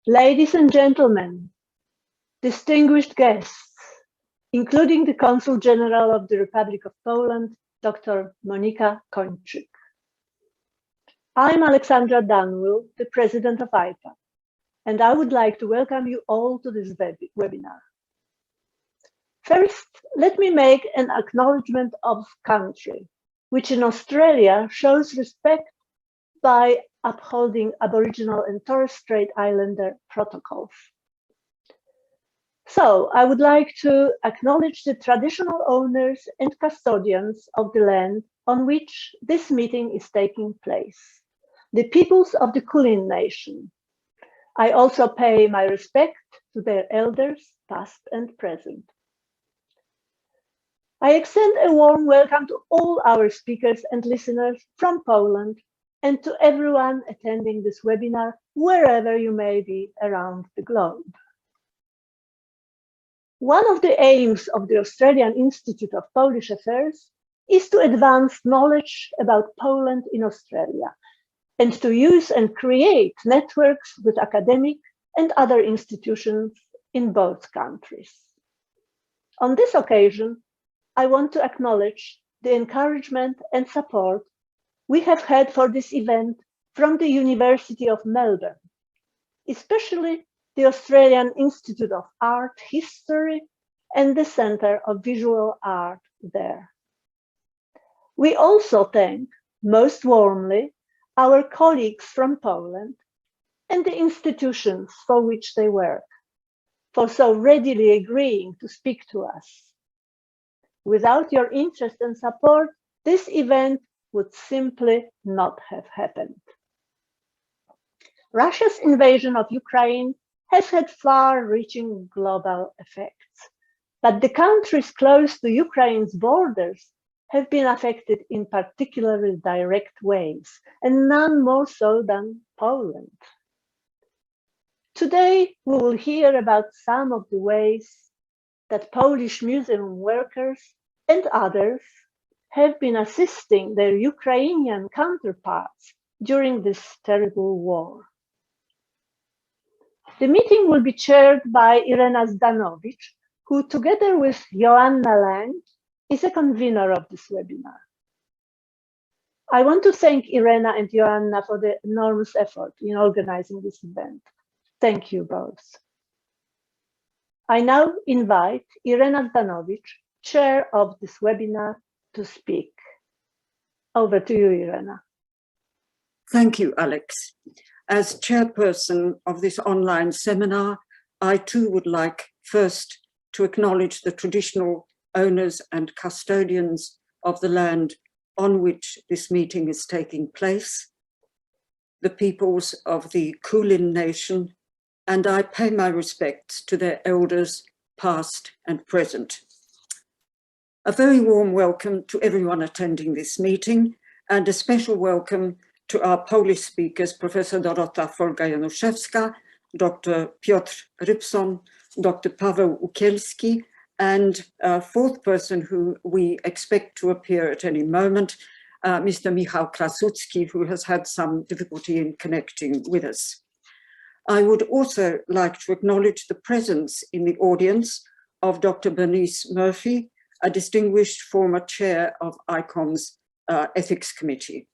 Ladies and gentlemen, distinguished guests, including the Consul General of the Republic of Poland, Dr. Monika Kończyk. I'm Alexandra Danwyl, the President of AIPA, and I would like to welcome you all to this webinar. First, let me make an acknowledgement of country, which in Australia shows respect by upholding Aboriginal and Torres Strait Islander protocols. So I would like to acknowledge the traditional owners and custodians of the land on which this meeting is taking place, the peoples of the Kulin Nation. I also pay my respect to their elders, past and present. I extend a warm welcome to all our speakers and listeners from Poland and to everyone attending this webinar, wherever you may be around the globe. One of the aims of the Australian Institute of Polish Affairs is to advance knowledge about Poland in Australia and to use and create networks with academic and other institutions in both countries. On this occasion, I want to acknowledge the encouragement and support we have had for this event from the University of Melbourne, especially the Australian Institute of Art History and the Centre of Visual Art there. We also thank most warmly our colleagues from Poland and the institutions for which they work for so readily agreeing to speak to us. Without your interest and support, this event would simply not have happened. Russia's invasion of Ukraine has had far-reaching global effects, but the countries close to Ukraine's borders have been affected in particularly direct ways, and none more so than Poland. Today, we will hear about some of the ways that Polish museum workers and others have been assisting their Ukrainian counterparts during this terrible war. The meeting will be chaired by Irena Zdanowicz, who together with Joanna Lang is a convener of this webinar. I want to thank Irena and Joanna for the enormous effort in organizing this event. Thank you both. I now invite Irena Zdanowicz, chair of this webinar, to speak. Over to you, Irena. Thank you, Alex. As chairperson of this online seminar, I too would like first to acknowledge the traditional owners and custodians of the land on which this meeting is taking place, the peoples of the Kulin Nation, and I pay my respects to their elders, past and present. A very warm welcome to everyone attending this meeting, and a special welcome to our Polish speakers, Professor Dorota Folga-Januszewska, Dr. Piotr Rypson, Dr. Paweł Ukielski, and a fourth person who we expect to appear at any moment, Mr. Michał Krasucki, who has had some difficulty in connecting with us. I would also like to acknowledge the presence in the audience of Dr. Bernice Murphy, a distinguished former chair of ICOM's Ethics Committee.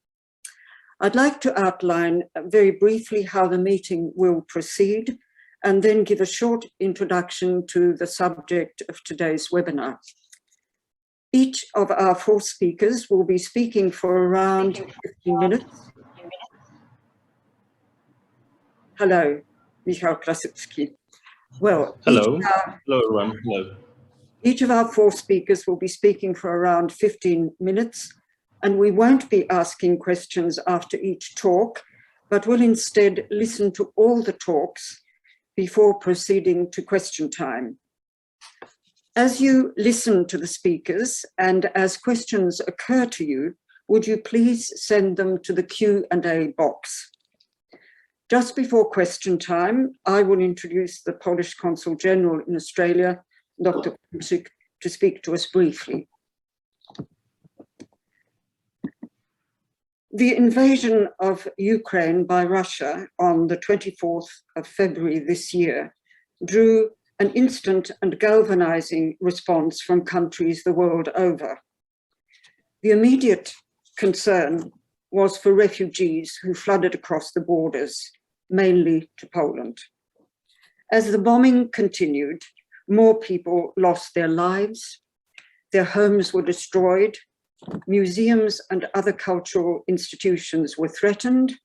I'd like to outline very briefly how the meeting will proceed and then give a short introduction to the subject of today's webinar. Each of our four speakers will be speaking for around 15 minutes. Hello, Michał Krasucki. Well, hello. Hello, everyone. Hello. Each of our four speakers will be speaking for around 15 minutes, and we won't be asking questions after each talk, but will instead listen to all the talks before proceeding to question time. As you listen to the speakers and as questions occur to you, would you please send them to the Q&A box. Just before question time, I will introduce the Polish Consul General in Australia, Dr. Kończyk, to speak to us briefly. The invasion of Ukraine by Russia on the 24th of February this year drew an instant and galvanizing response from countries the world over. The immediate concern was for refugees who flooded across the borders, mainly to Poland. As the bombing continued, more people lost their lives, their homes were destroyed, museums and other cultural institutions were threatened,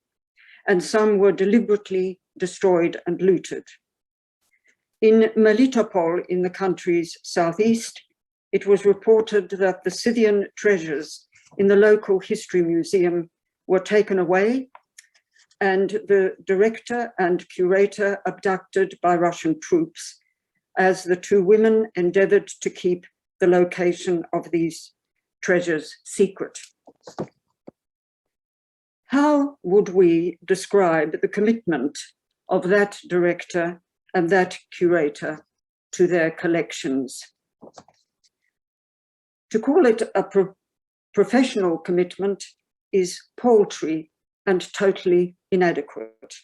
and some were deliberately destroyed and looted. In Melitopol, in the country's southeast, it was reported that the Scythian treasures in the local history museum were taken away and the director and curator abducted by Russian troops as the two women endeavored to keep the location of these treasures secret. How would we describe the commitment of that director and that curator to their collections? To call it a professional commitment is paltry and totally inadequate.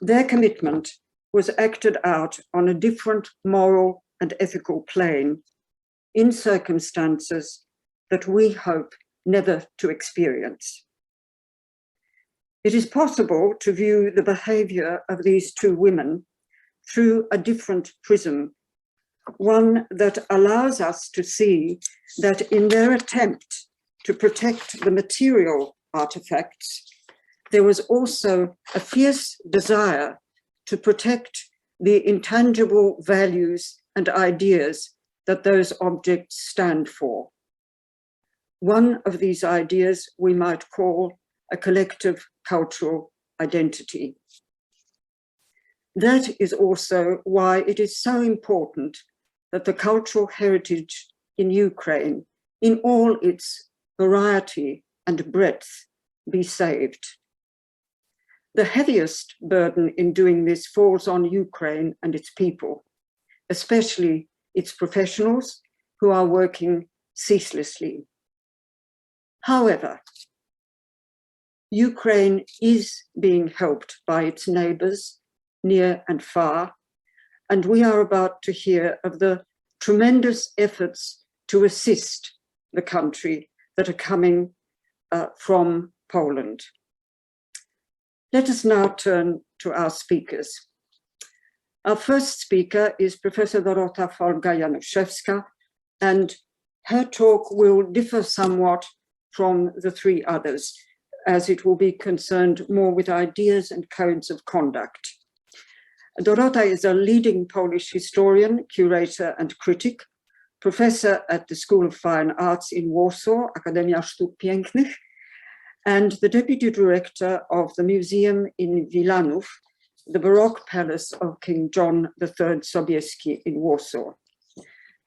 Their commitment was acted out on a different moral and ethical plane in circumstances that we hope never to experience. It is possible to view the behavior of these two women through a different prism, one that allows us to see that in their attempt to protect the material artifacts, there was also a fierce desire to protect the intangible values and ideas that those objects stand for. One of these ideas we might call a collective cultural identity. That is also why it is so important that the cultural heritage in Ukraine, in all its variety and breadth, be saved. The heaviest burden in doing this falls on Ukraine and its people, especially its professionals who are working ceaselessly. However, Ukraine is being helped by its neighbors near and far, and we are about to hear of the tremendous efforts to assist the country that are coming from Poland. Let us now turn to our speakers. Our first speaker is Professor Dorota Folga-Januszewska, and her talk will differ somewhat from the three others, as it will be concerned more with ideas and codes of conduct. Dorota is a leading Polish historian, curator, and critic, professor at the School of Fine Arts in Warsaw, Akademia Sztuk Pięknych, and the deputy director of the museum in Wilanów, the Baroque palace of King John III Sobieski in Warsaw.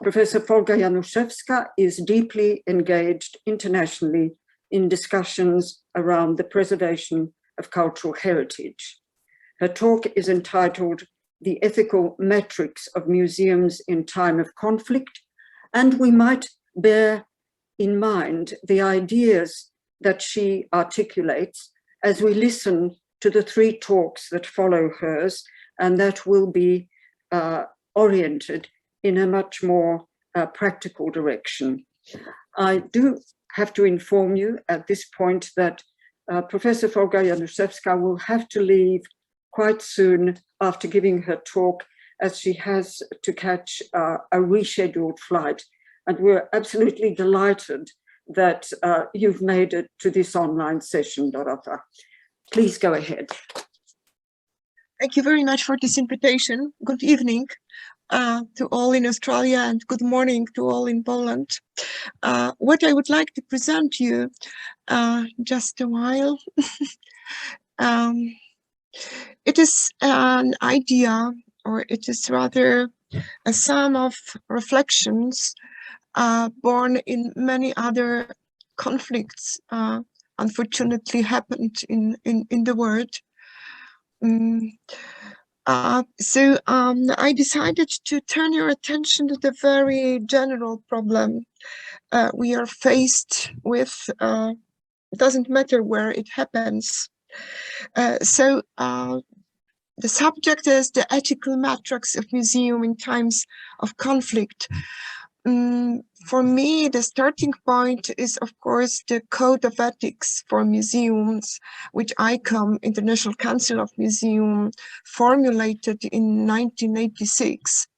Professor Folga-Januszewska is deeply engaged internationally in discussions around the preservation of cultural heritage. Her talk is entitled The Ethical Metrics of Museums in Time of Conflict, and we might bear in mind the ideas that she articulates as we listen to the three talks that follow hers, and that will be oriented in a much more practical direction. I do have to inform you at this point that Professor Folga-Januszewska will have to leave quite soon after giving her talk, as she has to catch a rescheduled flight. And we're absolutely delighted that you've made it to this online session, Dorota. Please go ahead. Thank you very much for this invitation. Good evening to all in Australia and good morning to all in Poland. What I would like to present you, just a while, it is an idea, or it is rather a sum of reflections born in many other conflicts unfortunately happened in the world. So I decided to turn your attention to the very general problem we are faced with doesn't matter where it happens. So the subject is the ethical matrix of museum in times of conflict. For me, the starting point is, of course, the Code of Ethics for Museums, which ICOM, International Council of Museums, formulated in 1986.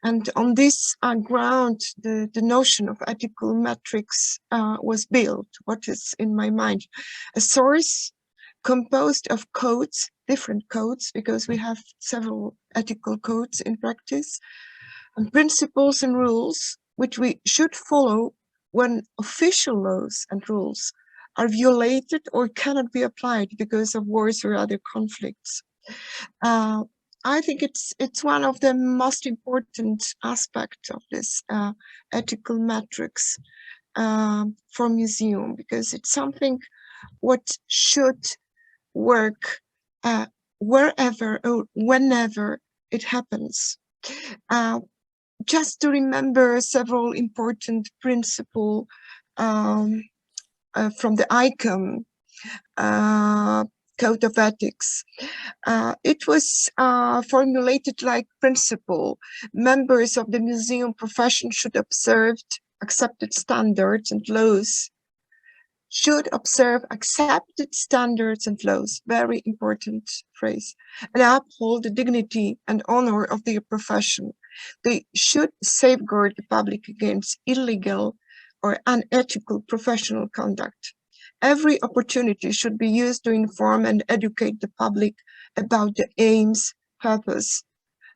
And on this ground, the notion of ethical metrics was built. What is in my mind? A source composed of codes, different codes, because we have several ethical codes in practice, and principles and rules, which we should follow when official laws and rules are violated or cannot be applied because of wars or other conflicts. I think it's one of the most important aspects of this ethical matrix for museum, because it's something what should work wherever or whenever it happens. Just to remember several important principles from the ICOM Code of Ethics. It was formulated like principle. Members of the museum profession should observe accepted standards and laws. Should observe accepted standards and laws, very important phrase, and uphold the dignity and honor of their profession. They should safeguard the public against illegal or unethical professional conduct. Every opportunity should be used to inform and educate the public about the aims, purpose,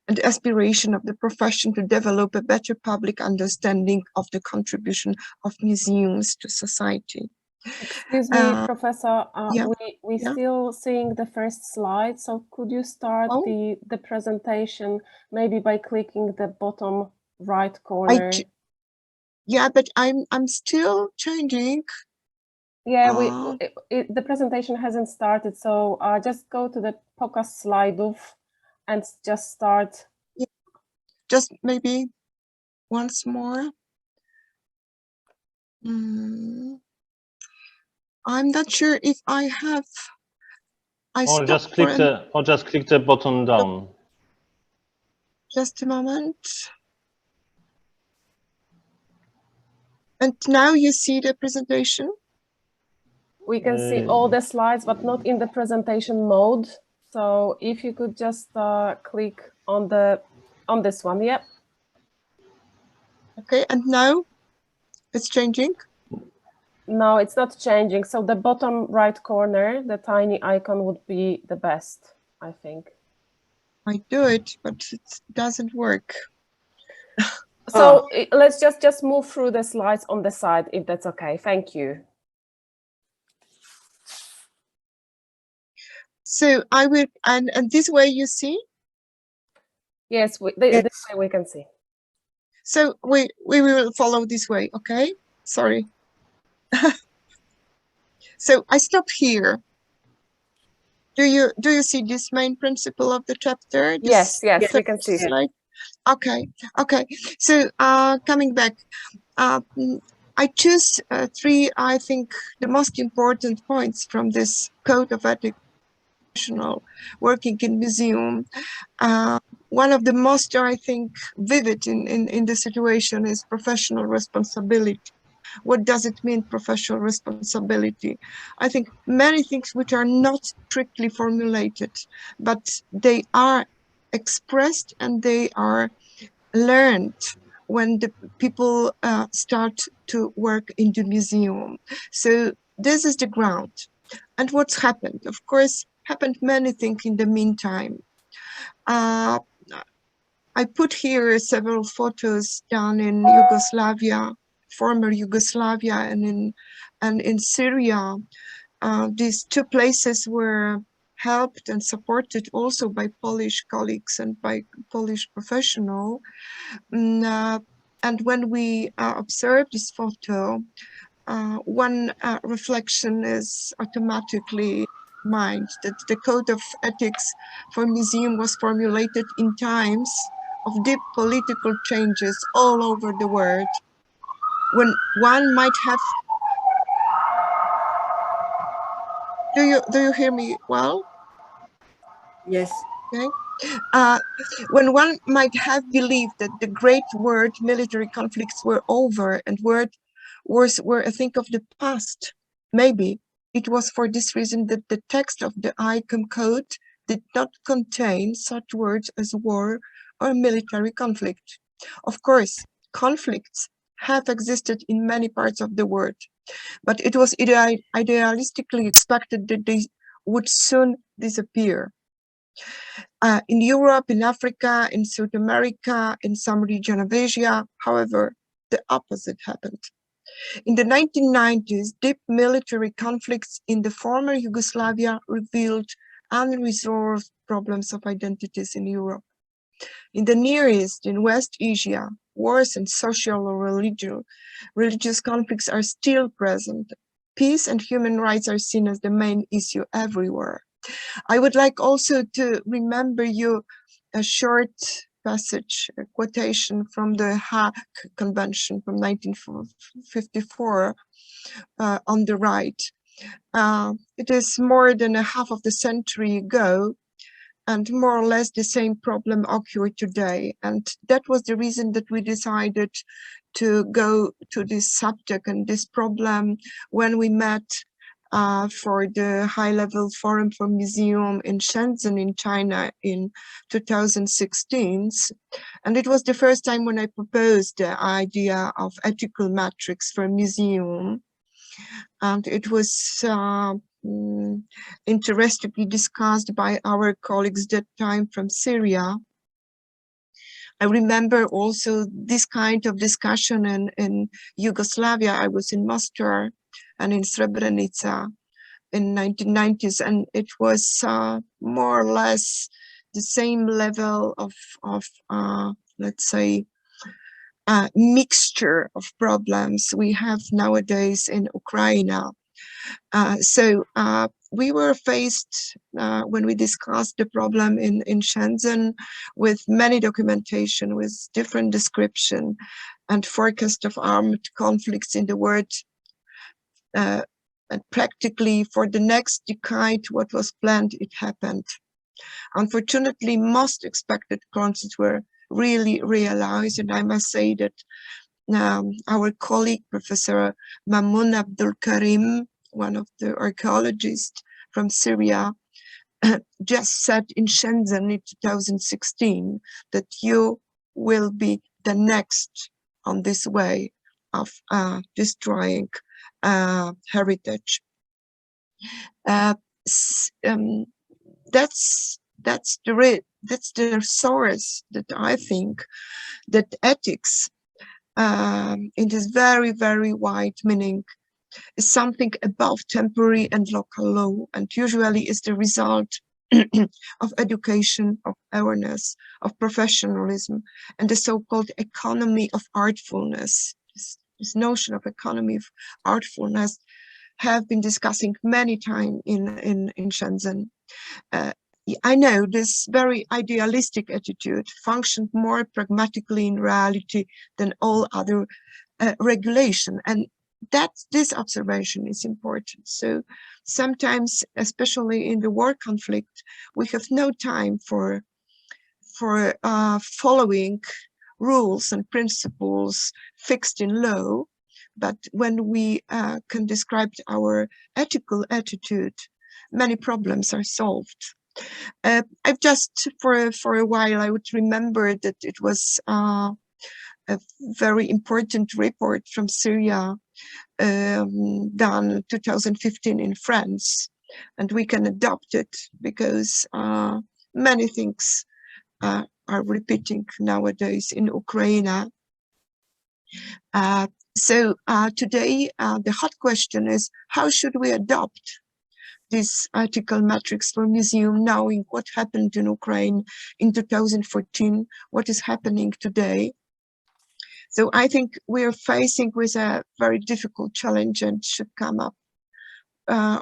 and aspiration of the profession to develop a better public understanding of the contribution of museums to society. Excuse me, Professor, yeah, we still seeing the first slide, so could you start the presentation maybe by clicking the bottom right corner? Yeah, but I'm still changing. Yeah, the presentation hasn't started, so just go to the pokaz slajdów and just start. Yeah. Just maybe once more. I'm not sure if I have. Or just click the button down. Just a moment. And now you see the presentation? We can see all the slides, but not in the presentation mode. So if you could just click on this one, yep. Okay, and now it's changing? No, it's not changing. So the bottom right corner, the tiny icon would be the best, I think. I do it, but it doesn't work. So let's just move through the slides on the side, if that's okay. Thank you. So I will, and this way you see? Yes, this way we can see. So we will follow this way, okay? Sorry. So I stop here. Do you see this main principle of the chapter? Yes, we can see it. Okay. So coming back, I choose three, I think, the most important points from this Code of Ethics working in museum. One of the most, I think, vivid in the situation is professional responsibility. What does it mean, professional responsibility? I think many things which are not strictly formulated, but they are expressed and they are learned when the people start to work in the museum. So this is the ground. And what's happened? Of course, happened many things in the meantime. I put here several photos done in Yugoslavia, former Yugoslavia, and in Syria. These two places were helped and supported also by Polish colleagues and by Polish professionals. And when we observe this photo, one reflection is automatically mind that the Code of Ethics for Museum was formulated in times of deep political changes all over the world, when one might have Do you hear me well? Yes. Okay. When one might have believed that the great world military conflicts were over and wars were a thing of the past, maybe it was for this reason that the text of the ICOM code did not contain such words as war or military conflict. Of course, conflicts have existed in many parts of the world, but it was idealistically expected that they would soon disappear. In Europe, in Africa, in South America, in some region of Asia, however, the opposite happened. In the 1990s, deep military conflicts in the former Yugoslavia revealed unresolved problems of identities in Europe. In the Near East, in West Asia, wars and social or religious conflicts are still present. Peace and human rights are seen as the main issue everywhere. I would like also to remember you a short passage, a quotation from the Hague Convention from 1954 on the right. It is more than a half of the century ago, and more or less the same problem occurred today. And that was the reason that we decided to go to this subject and this problem when we met for the high-level forum for museum in Shenzhen in China in 2016. And it was the first time when I proposed the idea of ethical metrics for museum. And it was interestingly discussed by our colleagues that time from Syria. I remember also this kind of discussion in Yugoslavia. I was in Mostar and in Srebrenica in 1990s, and it was more or less the same level of let's say, mixture of problems we have nowadays in Ukraine. So we were faced, when we discussed the problem in Shenzhen, with many documentation, with different description and forecast of armed conflicts in the world. And practically for the next decade, what was planned, it happened. Unfortunately, most expected conflicts were really realized, and I must say that our colleague, Professor Mamoun Abdul Karim, one of the archaeologists from Syria, just said in Shenzhen in 2016 that you will be the next on this way of destroying heritage. That's the source that I think that ethics, in this very, very wide meaning, is something above temporary and local law, and usually is the result of education, of awareness, of professionalism, and the so-called economy of artfulness. This notion of economy of artfulness have been discussing many times in Shenzhen. I know this very idealistic attitude functioned more pragmatically in reality than all other regulation, and that this observation is important. So sometimes, especially in the war conflict, we have no time for following rules and principles fixed in law, but when we can describe our ethical attitude, many problems are solved. I've just for a while I would remember that it was a very important report from Syria done 2015 in France, and we can adopt it because many things are repeating nowadays in Ukraine. So today the hot question is, how should we adopt these ethical metrics for museum, knowing what happened in Ukraine in 2014, what is happening today? So I think we are facing with a very difficult challenge and should come up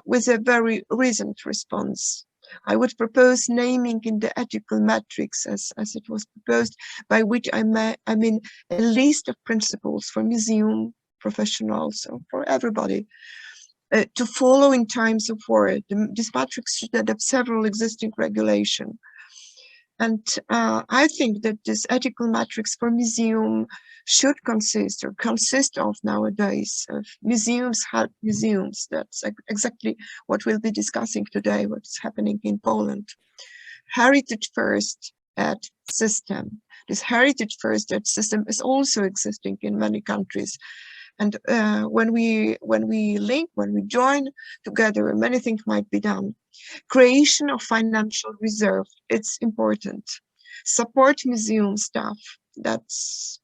with a very reasoned response. I would propose naming in the ethical metrics, as it was proposed, by which I mean a list of principles for museum professionals, so for everybody, to follow in times of war. This matrix should adapt several existing regulations. And I think that this ethical matrix for museum should consist of nowadays of museums help museums. That's exactly what we'll be discussing today, what's happening in Poland. Heritage first ed system. This heritage first ed system is also existing in many countries. And when we join together, many things might be done. Creation of financial reserve, it's important. Support museum staff, that's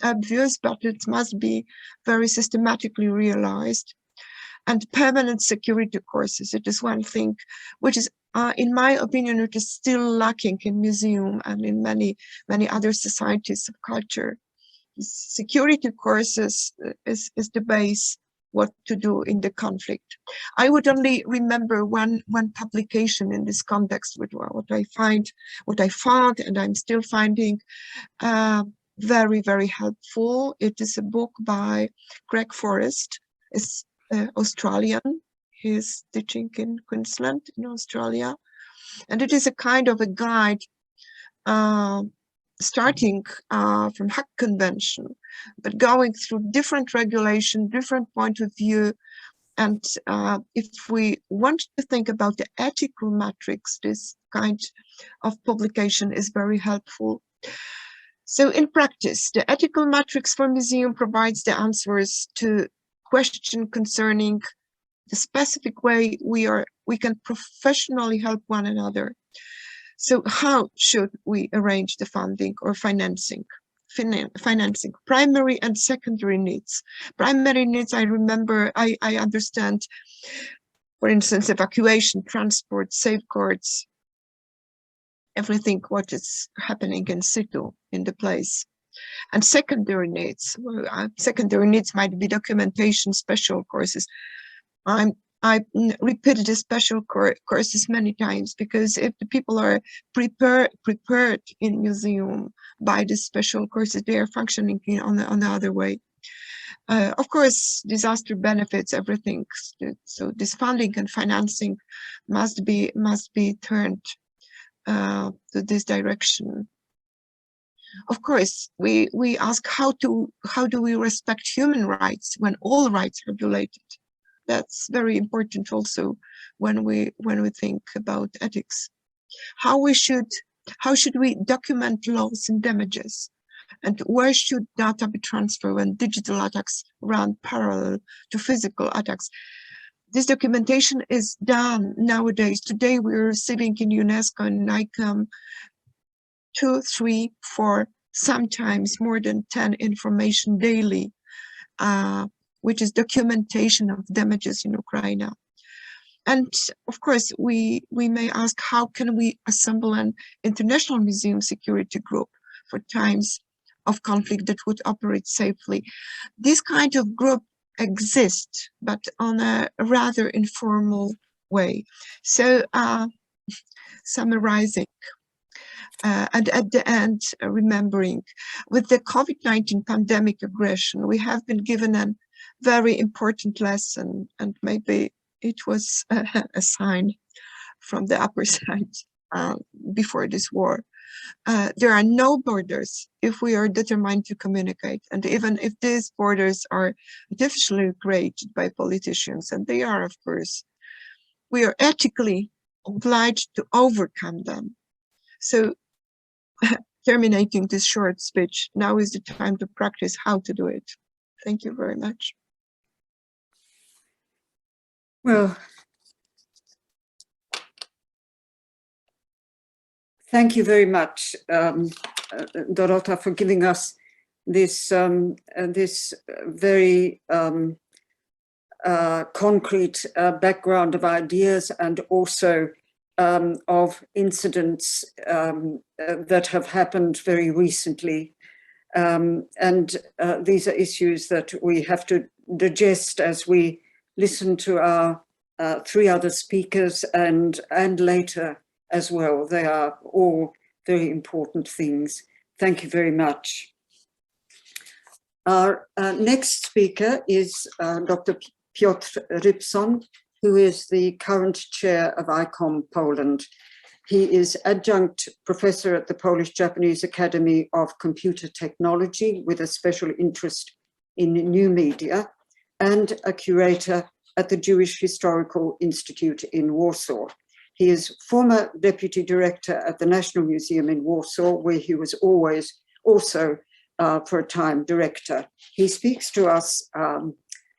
obvious, but it must be very systematically realized. And permanent security courses, it is one thing which is, in my opinion, it is still lacking in museum and in many other societies of culture. Security courses is the base what to do in the conflict. I would only remember one publication in this context, with what I found, and I'm still finding very, very helpful. It is a book by Greg Forrest. It's Australian. He's teaching in Queensland in Australia, and it is a kind of a guide starting from Hague Convention, but going through different regulation, different point of view. And if we want to think about the ethical matrix, this kind of publication is very helpful. So in practice, the ethical matrix for museum provides the answers to questions concerning the specific way we can professionally help one another. So how should we arrange the funding or financing? Financing primary and secondary needs. Primary needs, I remember, I understand, for instance, evacuation, transport, safeguards, everything what is happening in situ in the place. And secondary needs might be documentation, special courses. I repeated the special courses many times, because if the people are prepared in museum by the special courses, they are functioning on the other way. Of course, disaster benefits, everything. So this funding and financing must be turned to this direction. Of course, we ask how do we respect human rights when all rights are violated? That's very important also when we think about ethics. How should we document loss and damages? And where should data be transferred when digital attacks run parallel to physical attacks? This documentation is done nowadays. Today we're receiving in UNESCO and ICOM 2, 3, 4, sometimes more than 10 information daily, which is documentation of damages in Ukraine. And of course, we may ask, how can we assemble an international museum security group for times of conflict that would operate safely? This kind of group exists, but on a rather informal way. So summarizing, and at the end, remembering, with the COVID-19 pandemic aggression, we have been given a very important lesson, and maybe it was a sign from the upper side before this war. There are no borders if we are determined to communicate, and even if these borders are artificially created by politicians, and they are, of course, we are ethically obliged to overcome them. So, terminating this short speech, now is the time to practice how to do it. Thank you very much. Well, thank you very much, Dorota, for giving us this very concrete background of ideas, and also of incidents that have happened very recently. And these are issues that we have to digest as we listen to our 3 other speakers, and later as well. They are all very important things. Thank you very much. Our next speaker is Dr. Piotr Rypson, who is the current chair of ICOM Poland. He is adjunct professor at the Polish-Japanese Academy of Computer Technology with a special interest in new media, and a curator at the Jewish Historical Institute in Warsaw. He is former deputy director at the National Museum in Warsaw, where he was always also for a time director. He speaks to us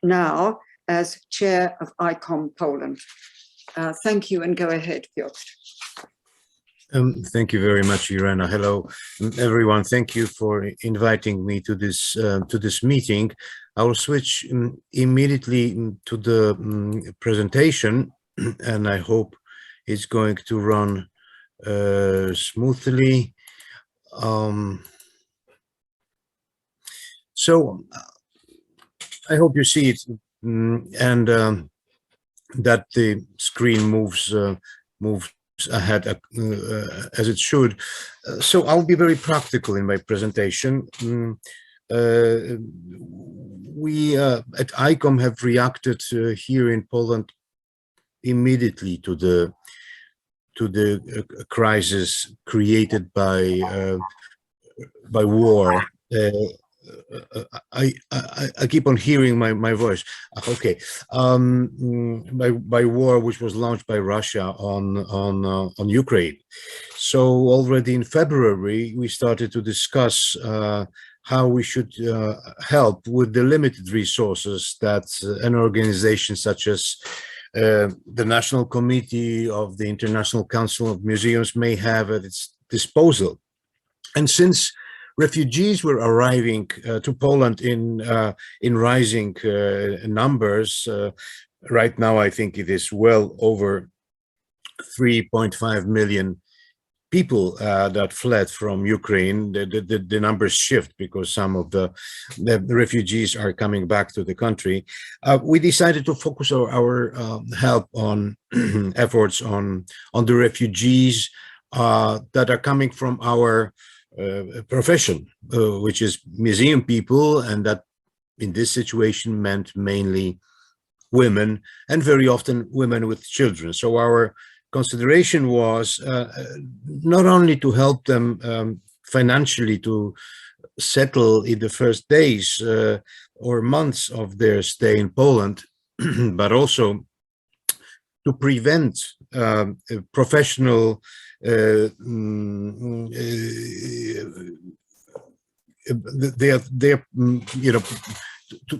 now as chair of ICOM Poland. Thank you, and go ahead, Piotr. Thank you very much, Irena. Hello, everyone. Thank you for inviting me to this meeting. I will switch immediately to the presentation, and I hope it's going to run smoothly. So I hope you see it, and that the screen moves ahead as it should. So I'll be very practical in my presentation. We at ICOM have reacted here in Poland immediately to the crisis created by war. I keep on hearing my voice. Okay, by war which was launched by Russia on Ukraine. So already in February we started to discuss how we should help with the limited resources that an organization such as the National Committee of the International Council of Museums may have at its disposal. And since refugees were arriving to Poland in rising numbers, right now I think it is well over 3.5 million people that fled from Ukraine. The numbers shift because some of the refugees are coming back to the country. We decided to focus our help on efforts on the refugees that are coming from our profession, which is museum people, and that in this situation meant mainly women, and very often women with children. So our consideration was not only to help them financially to settle in the first days or months of their stay in Poland, but also to prevent professional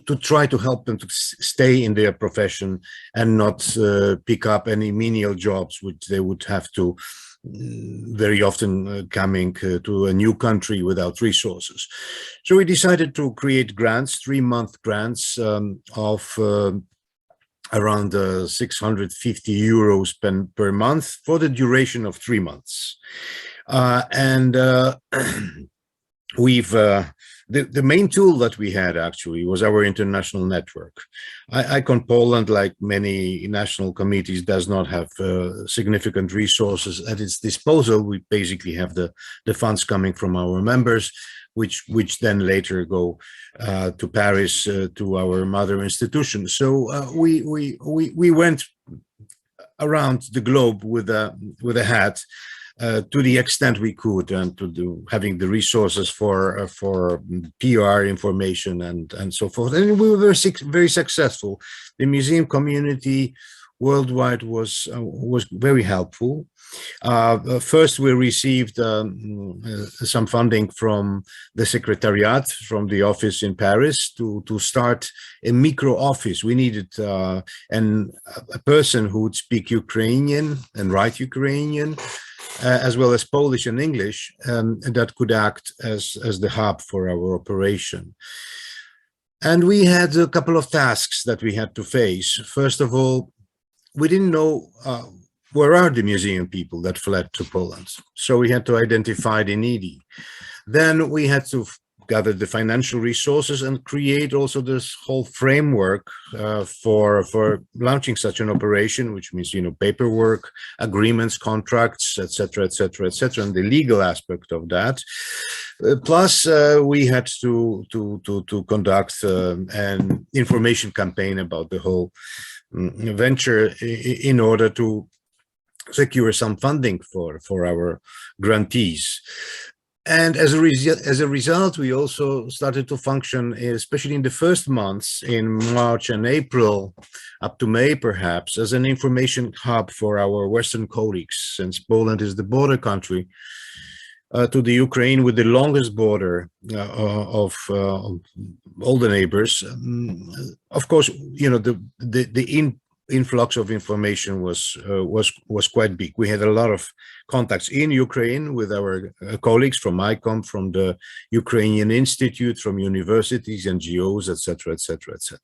to try to help them to stay in their profession and not pick up any menial jobs which they would have to very often coming to a new country without resources. So we decided to create grants, 3-month grants of around 650 euros per month for the duration of 3 months. We've the main tool that we had actually was our international network. ICOM Poland, like many national committees, does not have significant resources at its disposal. We basically have the funds coming from our members, which then later go to Paris to our mother institution. So we went around the globe with a hat. To the extent we could, and having the resources for PR information and so forth, and we were very successful. The museum community worldwide was very helpful. First, we received some funding from the Secretariat, from the office in Paris, to start a micro office. We needed a person who would speak Ukrainian and write Ukrainian, as well as Polish and English, that could act as the hub for our operation. And we had a couple of tasks that we had to face. First of all, we didn't know where are the museum people that fled to Poland. So we had to identify the needy. Then we had to gather the financial resources and create also this whole framework for launching such an operation, which means, paperwork, agreements, contracts, etc., etc., etc., and the legal aspect of that. Plus, we had to conduct an information campaign about the whole venture in order to secure some funding for our grantees. And as a result, we also started to function, especially in the first months, in March and April, up to May perhaps, as an information hub for our Western colleagues, since Poland is the border country to the Ukraine with the longest border of all the neighbors. Of course, you know, the influx of information was quite big. We had a lot of contacts in Ukraine with our colleagues from ICOM, from the Ukrainian Institute, from universities, NGOs, etc., etc., etc.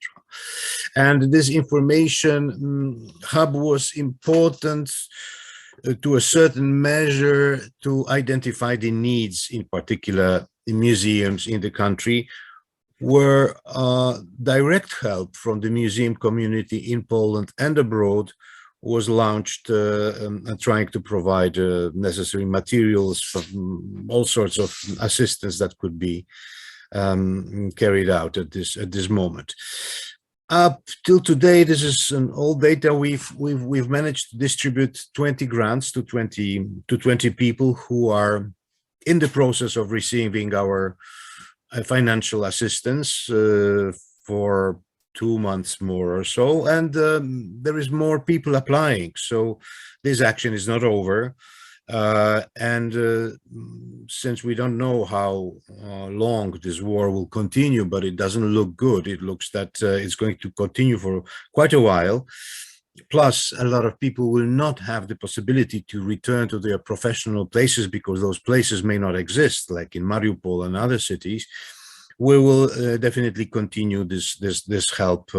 And this information hub was important to a certain measure to identify the needs, in particular in museums in the country, where direct help from the museum community in Poland and abroad was launched, trying to provide necessary materials, from all sorts of assistance that could be carried out at this moment. Up till today, this is an old data. We've managed to distribute 20 grants to 20 people who are in the process of receiving our financial assistance for 2 months more or so, and there is more people applying. So this action is not over, and since we don't know how long this war will continue, but it doesn't look good. It looks that it's going to continue for quite a while. Plus, a lot of people will not have the possibility to return to their professional places because those places may not exist, like in Mariupol and other cities. We will definitely continue this help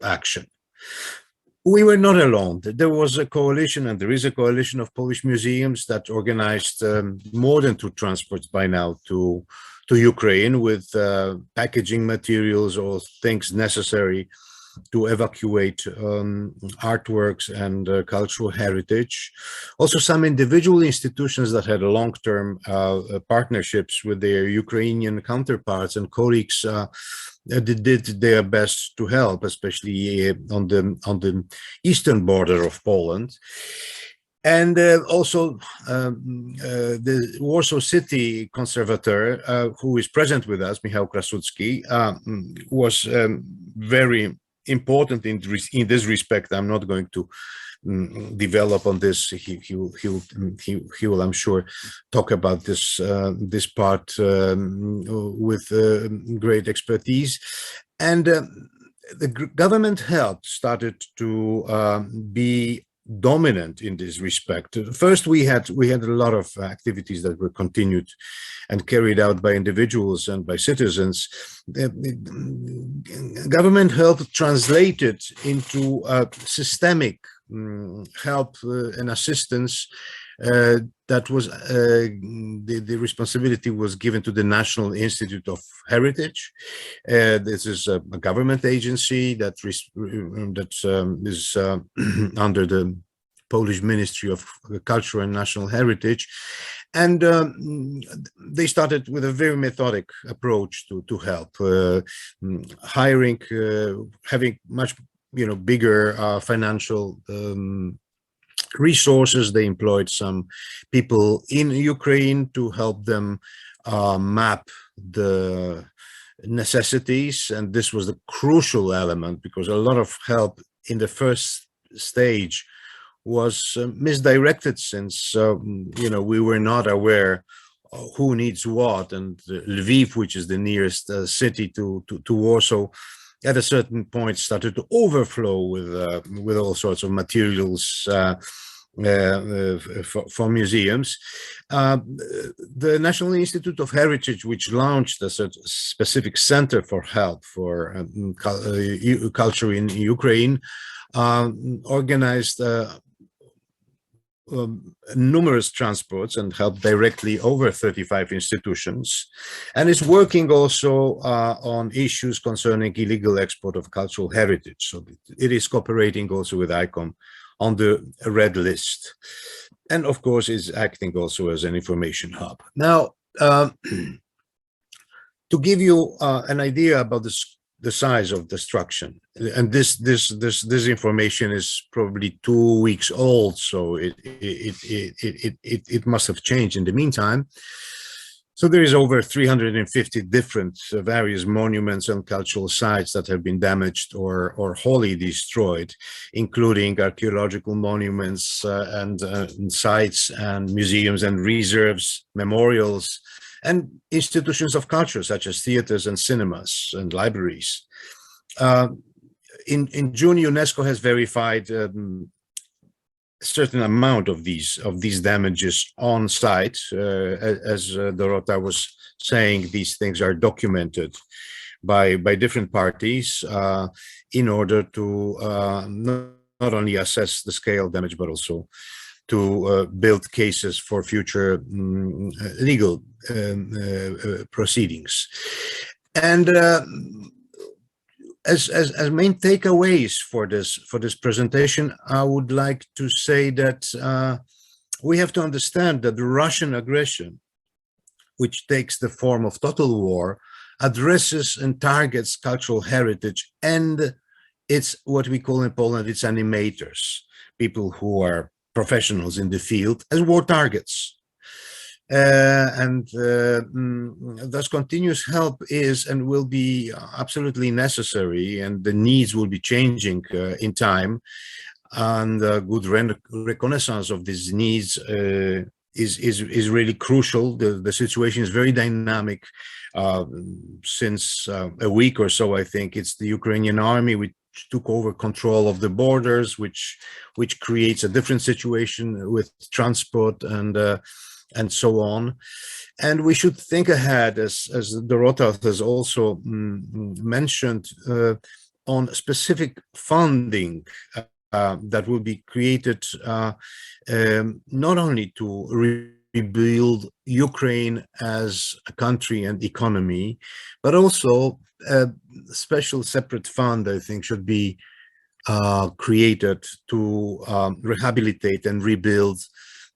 action. We were not alone. There was a coalition, and there is a coalition of Polish museums that organized more than 2 transports by now to Ukraine with packaging materials or things necessary to evacuate artworks and cultural heritage. Also, some individual institutions that had long-term partnerships with their Ukrainian counterparts and colleagues did their best to help, especially on the eastern border of Poland. And also the Warsaw City Conservator, who is present with us, Michał Krasucki, was very important in this respect. I'm not going to develop on this. He will, I'm sure, talk about this part with great expertise. And the government help started to be dominant in this respect. First, we had a lot of activities that were continued and carried out by individuals and by citizens. Government help translated into systemic help and assistance that was the responsibility was given to the National Institute of Heritage. This is a government agency that is under the Polish Ministry of Culture and National Heritage. And they started with a very methodic approach to help, hiring, having much bigger financial resources. They employed some people in Ukraine to help them map the necessities, and this was the crucial element because a lot of help in the first stage was misdirected, since we were not aware who needs what, and Lviv, which is the nearest city to Warsaw, at a certain point started to overflow with all sorts of materials for museums. The National Institute of Heritage, which launched a specific center for help for culture in Ukraine, organized numerous transports and helped directly over 35 institutions, and is working also on issues concerning illegal export of cultural heritage. So it is cooperating also with ICOM on the red list. and of course is acting also as an information hub. Now, to give you an idea about the size of destruction, and this information is probably 2 weeks old, so it must have changed in the meantime. So there is over 350 different various monuments and cultural sites that have been damaged or wholly destroyed, including archaeological monuments and sites and museums and reserves, memorials, and institutions of culture such as theaters and cinemas and libraries. In June, UNESCO has verified certain amount of these damages on site. As Dorota was saying, these things are documented by different parties in order to not only assess the scale of damage, but also to build cases for future legal proceedings. And as main takeaways for this presentation, I would like to say that we have to understand that the Russian aggression, which takes the form of total war, addresses and targets cultural heritage, and it's what we call in Poland, it's animators, people who are professionals in the field, as war targets. Thus continuous help is and will be absolutely necessary, and the needs will be changing in time, and good reconnaissance of these needs is really crucial. The situation is very dynamic. Since a week or so, I think it's the Ukrainian army which took over control of the borders, which creates a different situation with transport and so on. And we should think ahead, as Dorota has also mentioned, on specific funding that will be created not only to rebuild Ukraine as a country and economy, but also a special separate fund, I think, should be created to rehabilitate and rebuild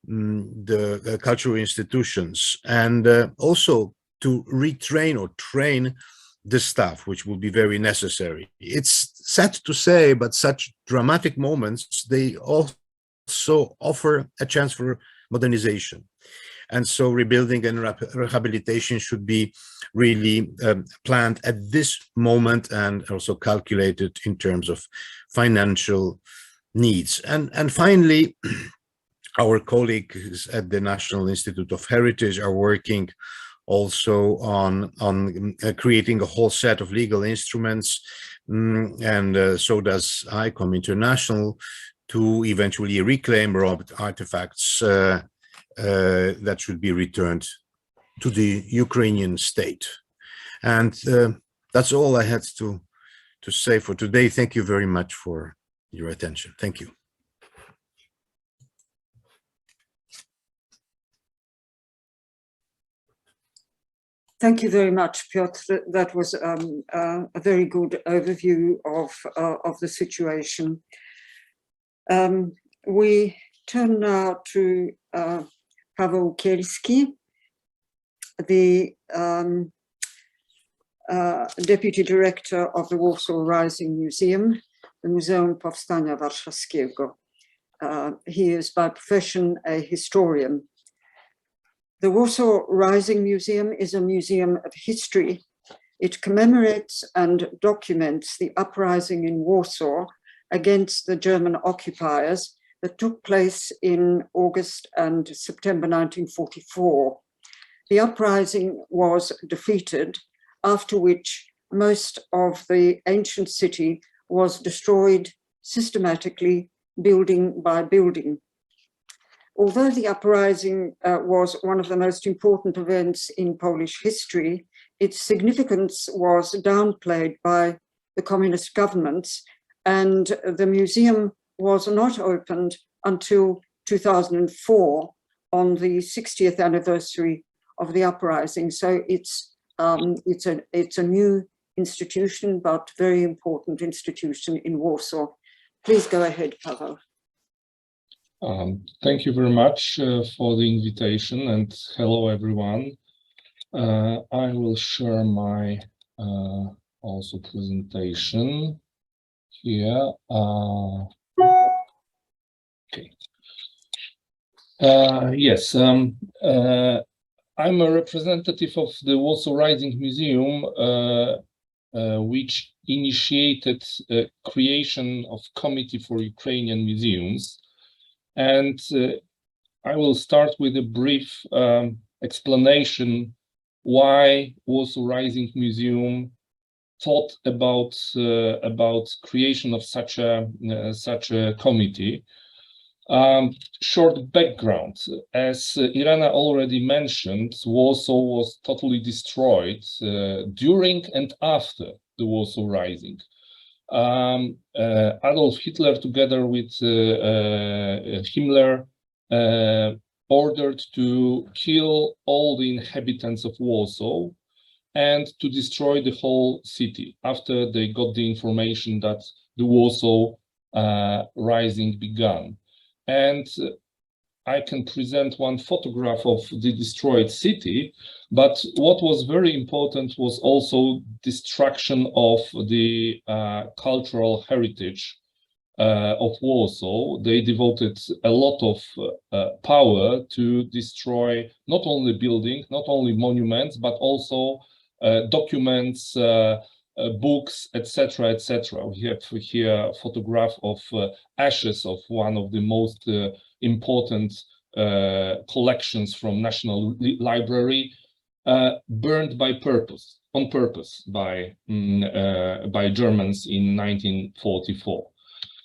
the cultural institutions, and also to retrain or train the staff, which will be very necessary. It's sad to say, but such dramatic moments, they also offer a chance for modernization. And so rebuilding and rehabilitation should be really planned at this moment and also calculated in terms of financial needs. And finally, our colleagues at the National Institute of Heritage are working also on creating a whole set of legal instruments, and so does ICOM International, to eventually reclaim robbed artifacts that should be returned to the Ukrainian state. And that's all I had to say for today. Thank you very much for your attention. Thank you. Thank you very much, Piotr. That was a very good overview of the situation. We turn now to Paweł Ukielski, the Deputy Director of the Warsaw Rising Museum, the Muzeum Powstania Warszawskiego. He is by profession a historian. The Warsaw Rising Museum is a museum of history. It commemorates and documents the uprising in Warsaw against the German occupiers that took place in August and September 1944. The uprising was defeated, after which most of the ancient city was destroyed systematically, building by building. Although the uprising was one of the most important events in Polish history, its significance was downplayed by the communist governments, and the museum was not opened until 2004 on the 60th anniversary of the uprising. So it's a new institution, but very important institution in Warsaw. Please go ahead, Paweł. Thank you very much for the invitation, and hello everyone. I will share my also presentation here. Okay. Yes, I'm a representative of the Warsaw Rising Museum, which initiated creation of Committee for Ukrainian Museums. And I will start with a brief explanation why Warsaw Rising Museum thought about creation of such a committee. Short background: as Irena already mentioned, Warsaw was totally destroyed during and after the Warsaw Rising. Adolf Hitler, together with Himmler, ordered to kill all the inhabitants of Warsaw and to destroy the whole city after they got the information that the Warsaw Rising began. And I can present one photograph of the destroyed city, but what was very important was also destruction of the cultural heritage of Warsaw. They devoted a lot of power to destroy not only buildings, not only monuments, but also documents, books, etc., etc. We have here a photograph of ashes of one of the most important collections from National Library, burned by purpose, on purpose by Germans in 1944.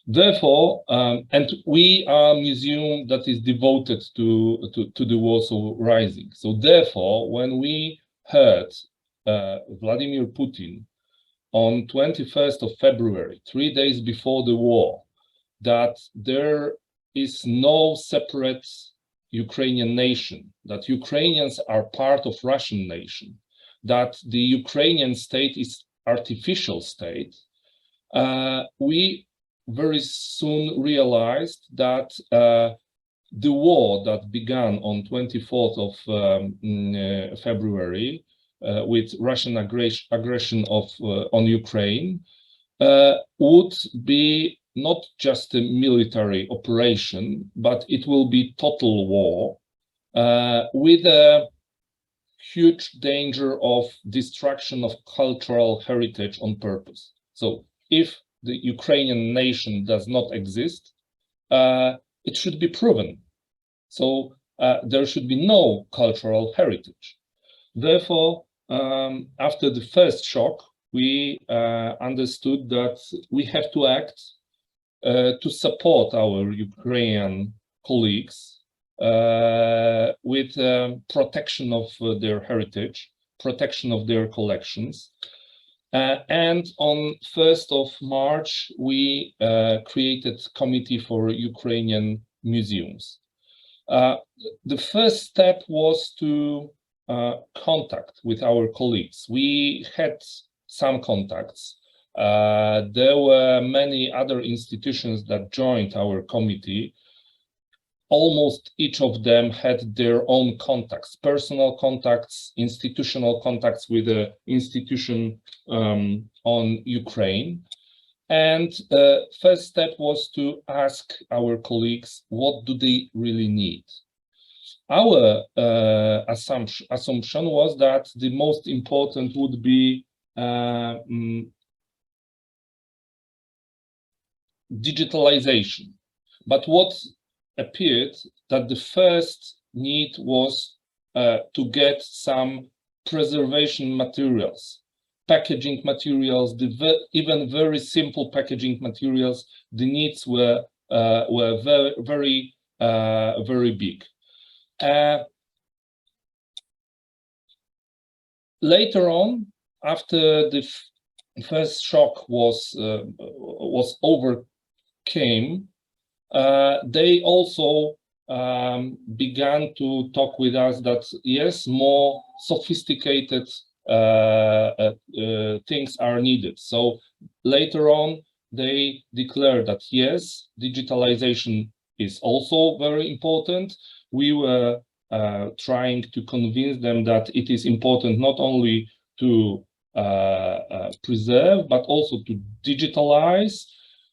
Therefore, and we are a museum that is devoted to the Warsaw Rising. So therefore, when we heard Vladimir Putin on 21st of February, 3 days before the war, that there is no separate Ukrainian nation, that Ukrainians are part of Russian nation, that the Ukrainian state is artificial state, we very soon realized that the war that began on 24th of February with Russian aggression on Ukraine would be not just a military operation, but it will be total war with a huge danger of destruction of cultural heritage on purpose. So if the Ukrainian nation does not exist, it should be proven. So there should be no cultural heritage. Therefore, after the first shock, we understood that we have to act to support our Ukrainian colleagues with protection of their heritage, protection of their collections. And on 1st of March, we created Committee for Ukrainian Museums. The first step was to contact with our colleagues. We had some contacts. There were many other institutions that joined our committee. Almost each of them had their own contacts, personal contacts, institutional contacts with the institution on Ukraine. And first step was to ask our colleagues, what do they really need? Our assumption was that the most important would be digitalization. But what appeared that the first need was to get some preservation materials, packaging materials, even very simple packaging materials. The needs were very big. Later on, after the first shock was overcame, they also began to talk with us that yes, more sophisticated things are needed. So later on, they declared that yes, digitalization is also very important. We were trying to convince them that it is important not only to preserve, but also to digitalize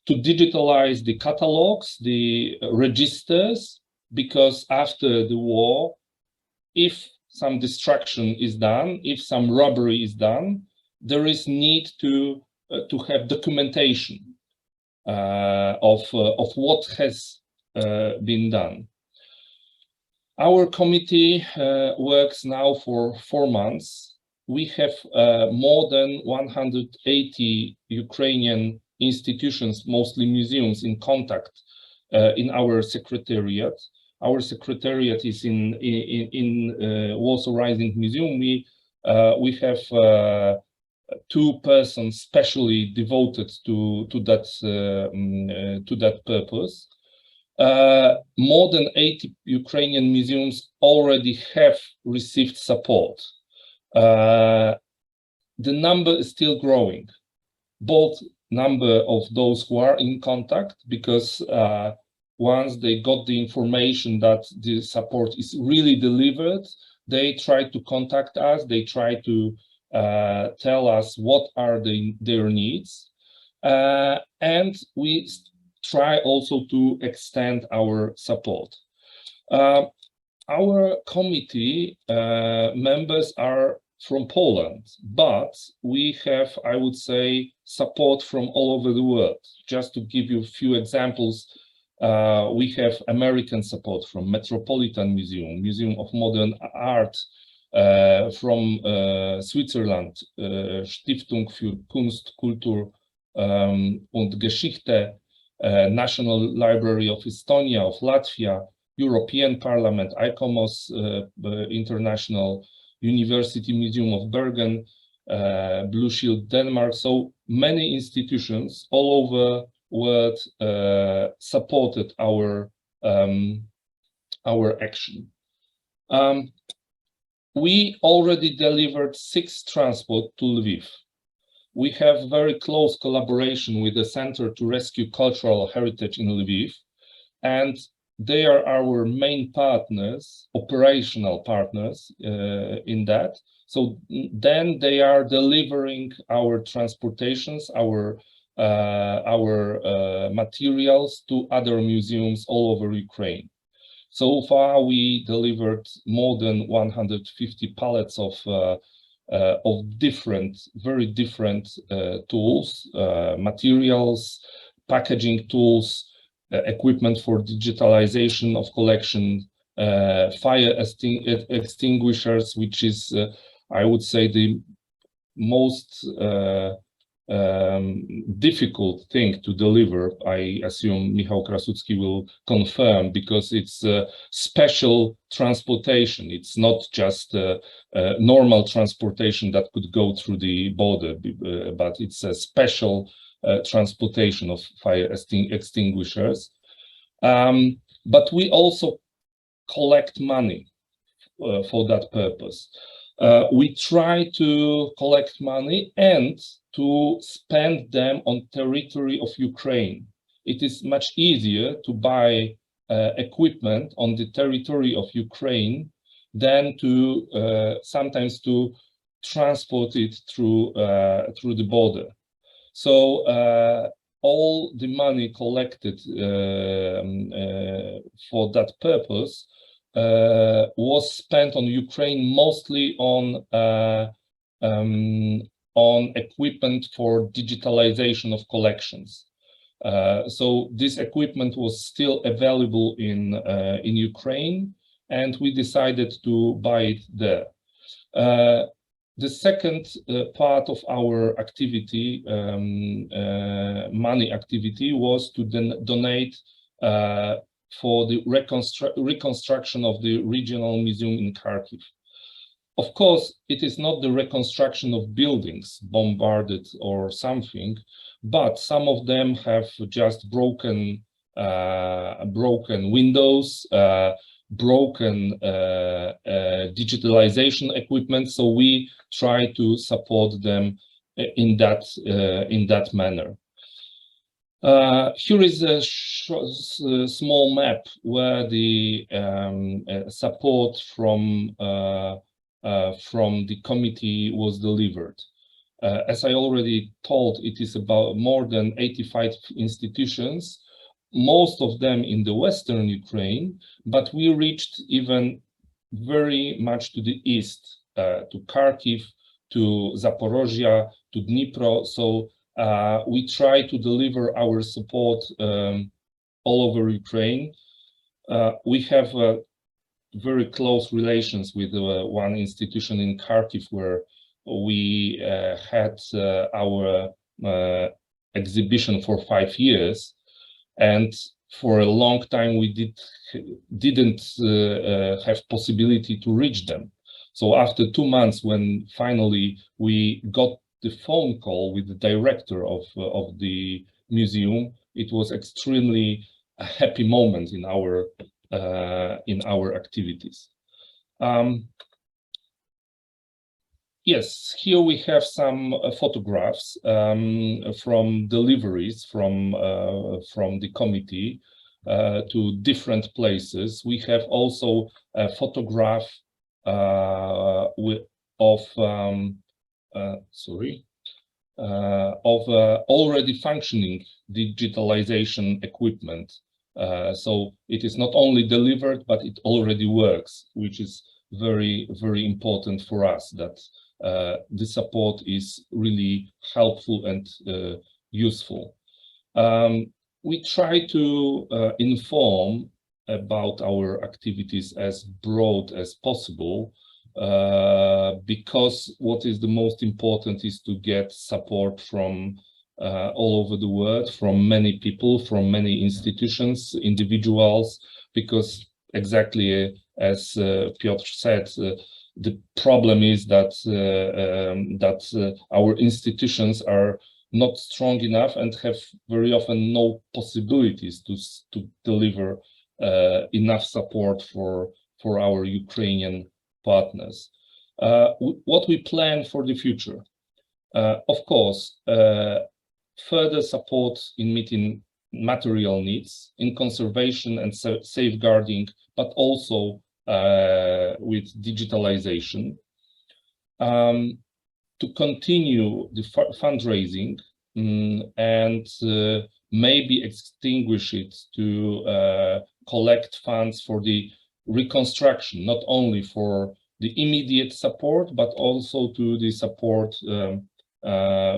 the catalogs, the registers, because after the war, if some destruction is done, if some robbery is done, there is need to have documentation of what has been done. Our committee works now for 4 months. We have more than 180 Ukrainian institutions, mostly museums, in contact in our secretariat. Our secretariat is in Warsaw Rising Museum. We have 2 persons specially devoted to that purpose. More than 80 Ukrainian museums already have received support. The number is still growing, both number of those who are in contact, because once they got the information that the support is really delivered, they try to contact us, they try to tell us what are their needs, and we try also to extend our support. Our committee members are from Poland, but we have, I would say, support from all over the world. Just to give you a few examples, we have American support from Metropolitan Museum, Museum of Modern Art, from Switzerland, Stiftung für Kunst, Kultur und Geschichte, National Library of Estonia, of Latvia, European Parliament, ICOMOS, International University Museum of Bergen, Blue Shield Denmark. So many institutions all over the world supported our action. We already delivered 6 transport to Lviv. We have very close collaboration with the Center to Rescue Cultural Heritage in Lviv, and they are our main partners, operational partners in that. So then they are delivering our transportations, our materials to other museums all over Ukraine. So far, we delivered more than 150 pallets of different, very different tools, materials, packaging tools, equipment for digitalization of collection, fire extinguishers, which is, I would say, the most difficult thing to deliver. I assume Michał Krasucki will confirm, because it's special transportation. It's not just normal transportation that could go through the border, but it's a special transportation of fire extinguishers. But we also collect money for that purpose. We try to collect money and to spend them on territory of Ukraine. It is much easier to buy equipment on the territory of Ukraine than to sometimes to transport it through the border. So all the money collected for that purpose was spent on Ukraine, mostly on equipment for digitalization of collections. So this equipment was still available in Ukraine, and we decided to buy it there. The second part of our activity, money activity, was to donate for the reconstruction of the regional museum in Kharkiv. Of course, it is not the reconstruction of buildings bombarded or something, but some of them have just broken windows, broken digitalization equipment. So we try to support them in that manner. Here is a small map where the support from the committee was delivered. As I already told, it is about more than 85 institutions, most of them in the Western Ukraine, but we reached even very much to the east, to Kharkiv, to Zaporozhye, to Dnipro. So we try to deliver our support all over Ukraine. We have very close relations with one institution in Kharkiv, where we had our exhibition for 5 years, and for a long time we didn't have possibility to reach them. So after 2 months, when finally we got the phone call with the director of the museum, it was extremely a happy moment in our activities. Yes, here we have some photographs from deliveries from the committee to different places. We have also a photograph of already functioning digitalization equipment. So it is not only delivered, but it already works, which is very, very important for us, that the support is really helpful and useful. We try to inform about our activities as broad as possible, because what is the most important is to get support from all over the world, from many people, from many institutions, individuals, because exactly as Piotr said, the problem is that our institutions are not strong enough and have very often no possibilities to deliver enough support for our Ukrainian partners. What we plan for the future, of course, further support in meeting material needs, in conservation and safeguarding, but also with digitalization, to continue the fundraising and maybe extinguish it to collect funds for the reconstruction, not only for the immediate support, but also to the support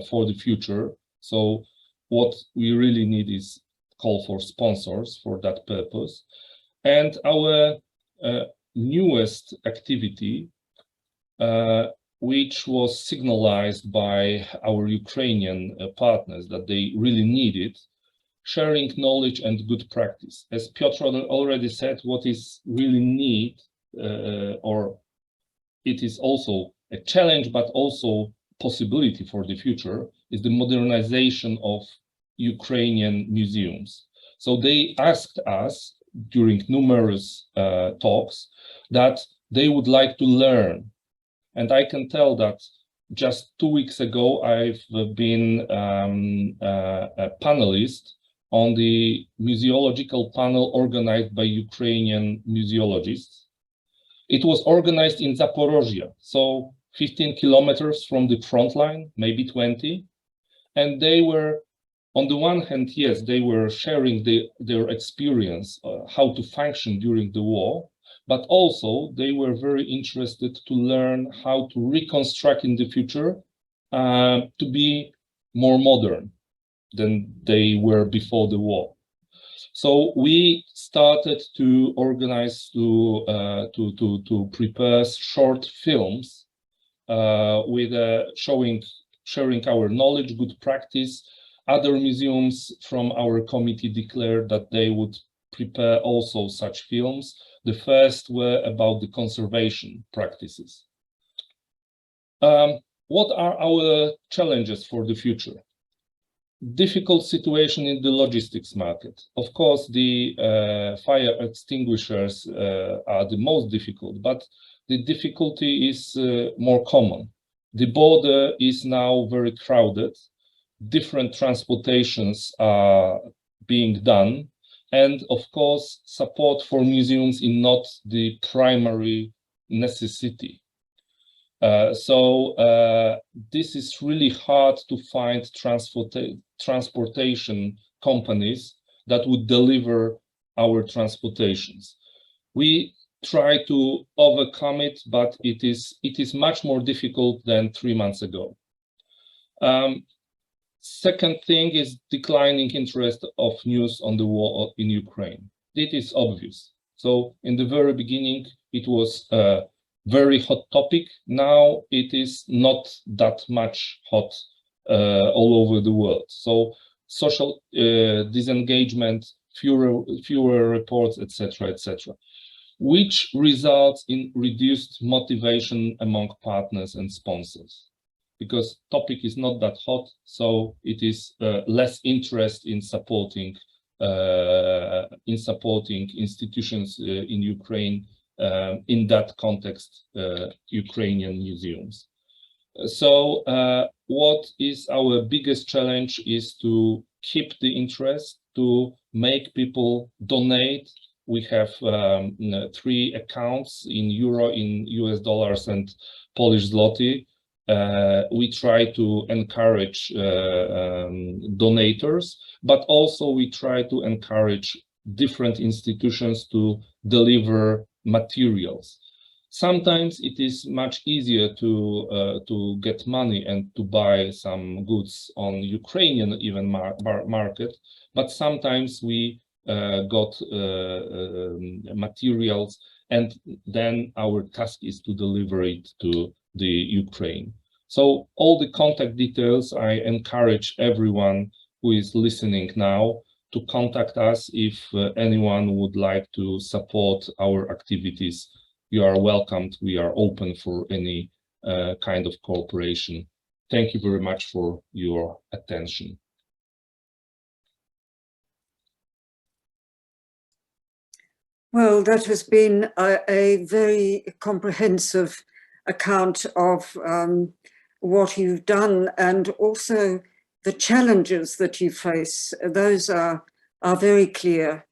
for the future. So what we really need is call for sponsors for that purpose. And our newest activity, which was signalized by our Ukrainian partners that they really need it, sharing knowledge and good practice. As Piotr already said, what is really need, or it is also a challenge, but also possibility for the future, is the modernization of Ukrainian museums. So they asked us during numerous talks that they would like to learn. And I can tell that just 2 weeks ago, I've been a panelist on the museological panel organized by Ukrainian museologists. It was organized in Zaporozhye, so 15 kilometers from the front line, maybe 20. And they were, on the one hand, yes, they were sharing their experience, how to function during the war, but also they were very interested to learn how to reconstruct in the future to be more modern than they were before the war. So we started to organize, to prepare short films with sharing our knowledge, good practice. Other museums from our committee declared that they would prepare also such films. The first were about the conservation practices. What are our challenges for the future? Difficult situation in the logistics market. Of course, the fire extinguishers are the most difficult, but the difficulty is more common. The border is now very crowded. different transportations are being done, and of course, support for museums is not the primary necessity. So this is really hard to find transportation companies that would deliver our transportations. We try to overcome it, but it is much more difficult than 3 months ago. Second thing is declining interest of news on the war in Ukraine. It is obvious. So in the very beginning, it was a very hot topic. Now it is not that much hot all over the world. So social disengagement, fewer reports, etc., etc., which results in reduced motivation among partners and sponsors, because topic is not that hot, so it is less interest in supporting institutions in Ukraine, in that context, Ukrainian museums. So what is our biggest challenge is to keep the interest, to make people donate. We have 3 accounts in euro, in US dollars, and Polish zloty. We try to encourage donators, but also we try to encourage different institutions to deliver materials. Sometimes it is much easier to get money and to buy some goods on Ukrainian even market, but sometimes we got materials, and then our task is to deliver it to the Ukraine. So all the contact details, I encourage everyone who is listening now to contact us if anyone would like to support our activities. You are welcomed. We are open for any kind of cooperation. Thank you very much for your attention. Well, that has been a very comprehensive account of what you've done, and also the challenges that you face. Those are very clear.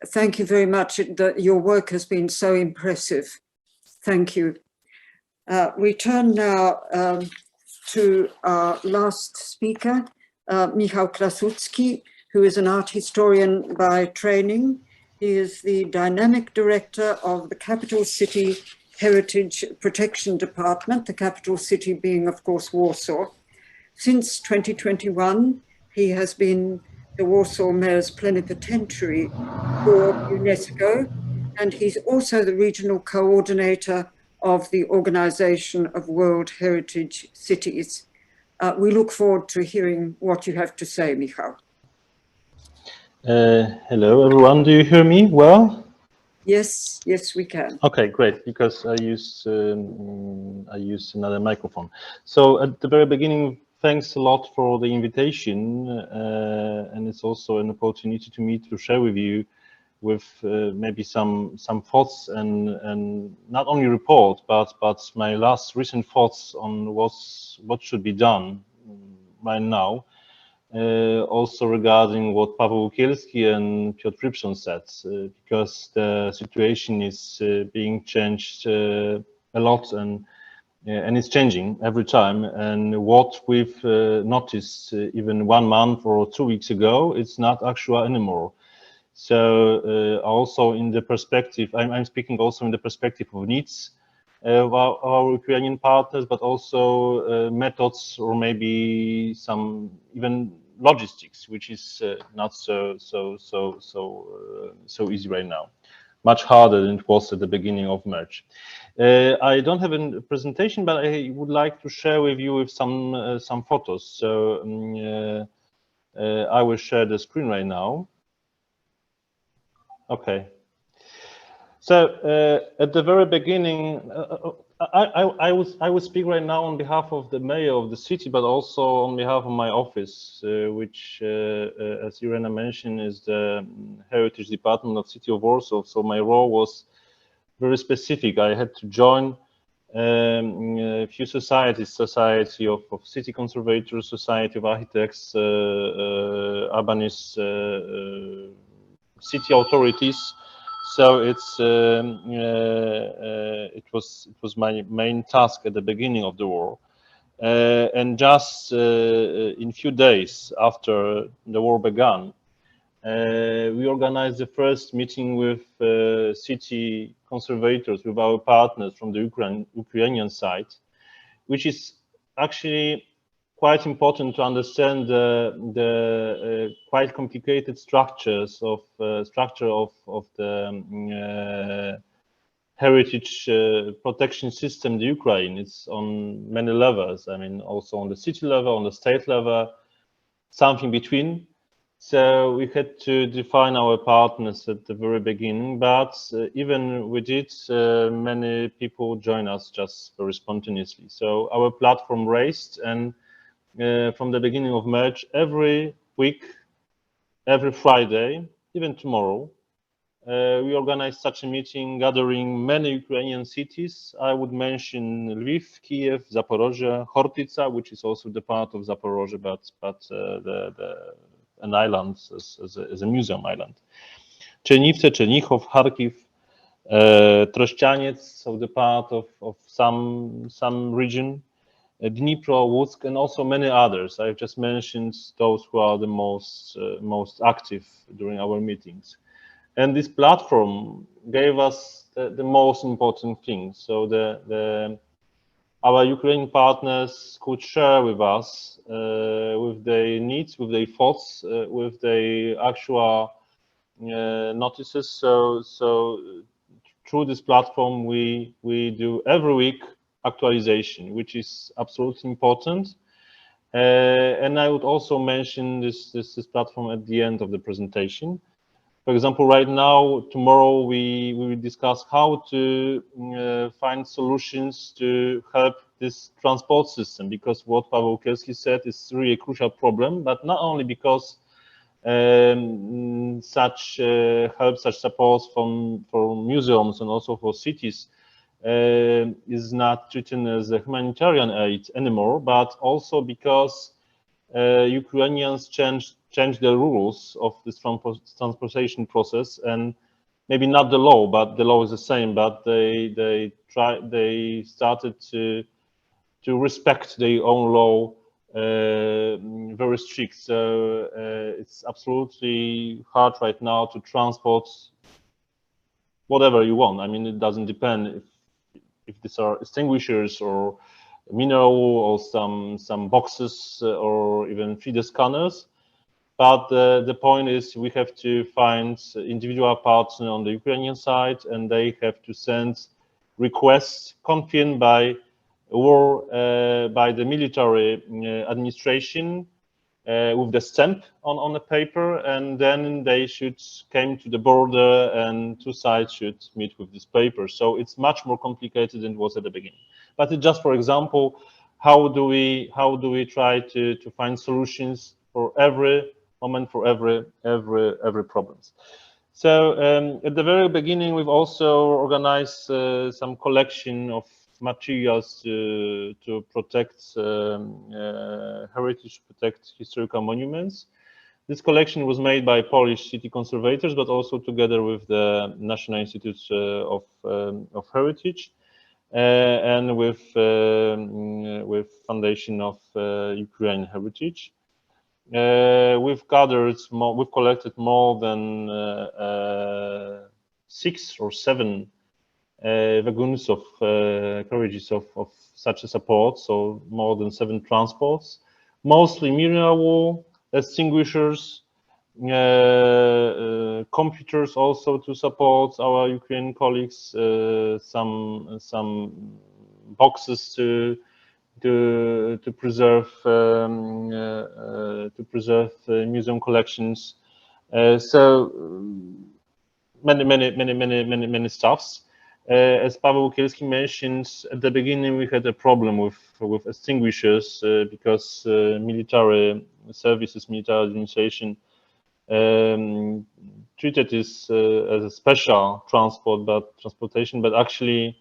Thank you very much. Your work has been so impressive. Thank you. We turn now to our last speaker, Michał Krasucki, who is an art historian by training. He is the dynamic director of the Capital City Heritage Protection Department, the capital city being, of course, Warsaw. Since 2021, he has been the Warsaw Mayor's Plenipotentiary for UNESCO, and he's also the regional coordinator of the Organization of World Heritage Cities. We look forward to hearing what you have to say, Michał. Hello, everyone. Do you hear me well? Yes, yes, we can. Okay, great, because I use another microphone. So at the very beginning, thanks a lot for the invitation, and it's also an opportunity to me to share with you with maybe some thoughts and not only report, but my last recent thoughts on what should be done right now. Also regarding what Paweł Ukielski and Piotr Rypson said, because the situation is being changed a lot, and it's changing every time. And what we've noticed even 1 month or 2 weeks ago, it's not actual anymore. So also in the perspective, I'm speaking also in the perspective of needs of our Ukrainian partners, but also methods, or maybe some even logistics, which is not so easy right now. Much harder than it was at the beginning of March. I don't have a presentation, but I would like to share with you with some photos. So I will share the screen right now. Okay. So at the very beginning, I will speak right now on behalf of the mayor of the city, but also on behalf of my office, which, as Irena mentioned, is the Heritage Department of City of Warsaw. So my role was very specific. I had to join a few societies, Society of City Conservators, Society of Architects, urbanists, city authorities. So it was my main task at the beginning of the war. And just in few days after the war began, we organized the first meeting with city conservators, with our partners from the Ukrainian side, which is actually quite important to understand the quite complicated structures of the heritage protection system in the Ukraine. It's on many levels. I mean, also on the city level, on the state level, something between. So we had to define our partners at the very beginning, but even with it, many people join us just very spontaneously. So our platform raised, and from the beginning of March, every week, every Friday, even tomorrow, we organize such a meeting, gathering many Ukrainian cities. I would mention Lviv, Kiev, Zaporozhye, Chortytsa, which is also the part of Zaporozhye, but an island as a museum island. Czernice, Chernichov, Kharkiv, Trościaniec, so the part of some region, Dnipro, Łódzk, and also many others. I've just mentioned those who are the most active during our meetings. And this platform gave us the most important thing. So our Ukrainian partners could share with us with their needs, with their thoughts, with their actual notices. So through this platform, we do every week actualization, which is absolutely important. And I would also mention this platform at the end of the presentation. For example, right now, tomorrow, we will discuss how to find solutions to help this transport system, because what Paweł Ukielski said is really a crucial problem, but not only because such help, such support for museums and also for cities is not treated as a humanitarian aid anymore, but also because Ukrainians change the rules of this transportation process, and maybe not the law, but the law is the same, but they started to respect their own law very strict. So it's absolutely hard right now to transport whatever you want. I mean, it doesn't depend if these are extinguishers or mineral or some boxes or even 3D scanners. But the point is, we have to find individual partners on the Ukrainian side, and they have to send requests confirmed by the military administration with the stamp on the paper, and then they should come to the border, and two sides should meet with this paper. So it's much more complicated than it was at the beginning. But it's just, for example, how do we try to find solutions for every moment, for every problems. So at the very beginning, we've also organized some collection of materials to protect heritage, protect historical monuments. This collection was made by Polish city conservators, but also together with the National Institute of Heritage and with Foundation of Ukrainian Heritage. We've collected more than 6 or 7 wagons of carriages of such a support, so more than 7 transports, mostly mineral wool, extinguishers, computers also to support our Ukrainian colleagues, some boxes to preserve museum collections. So many stuffs. As Paweł Ukielski mentioned, at the beginning we had a problem with extinguishers because military services, military administration treated this as a special transportation, but actually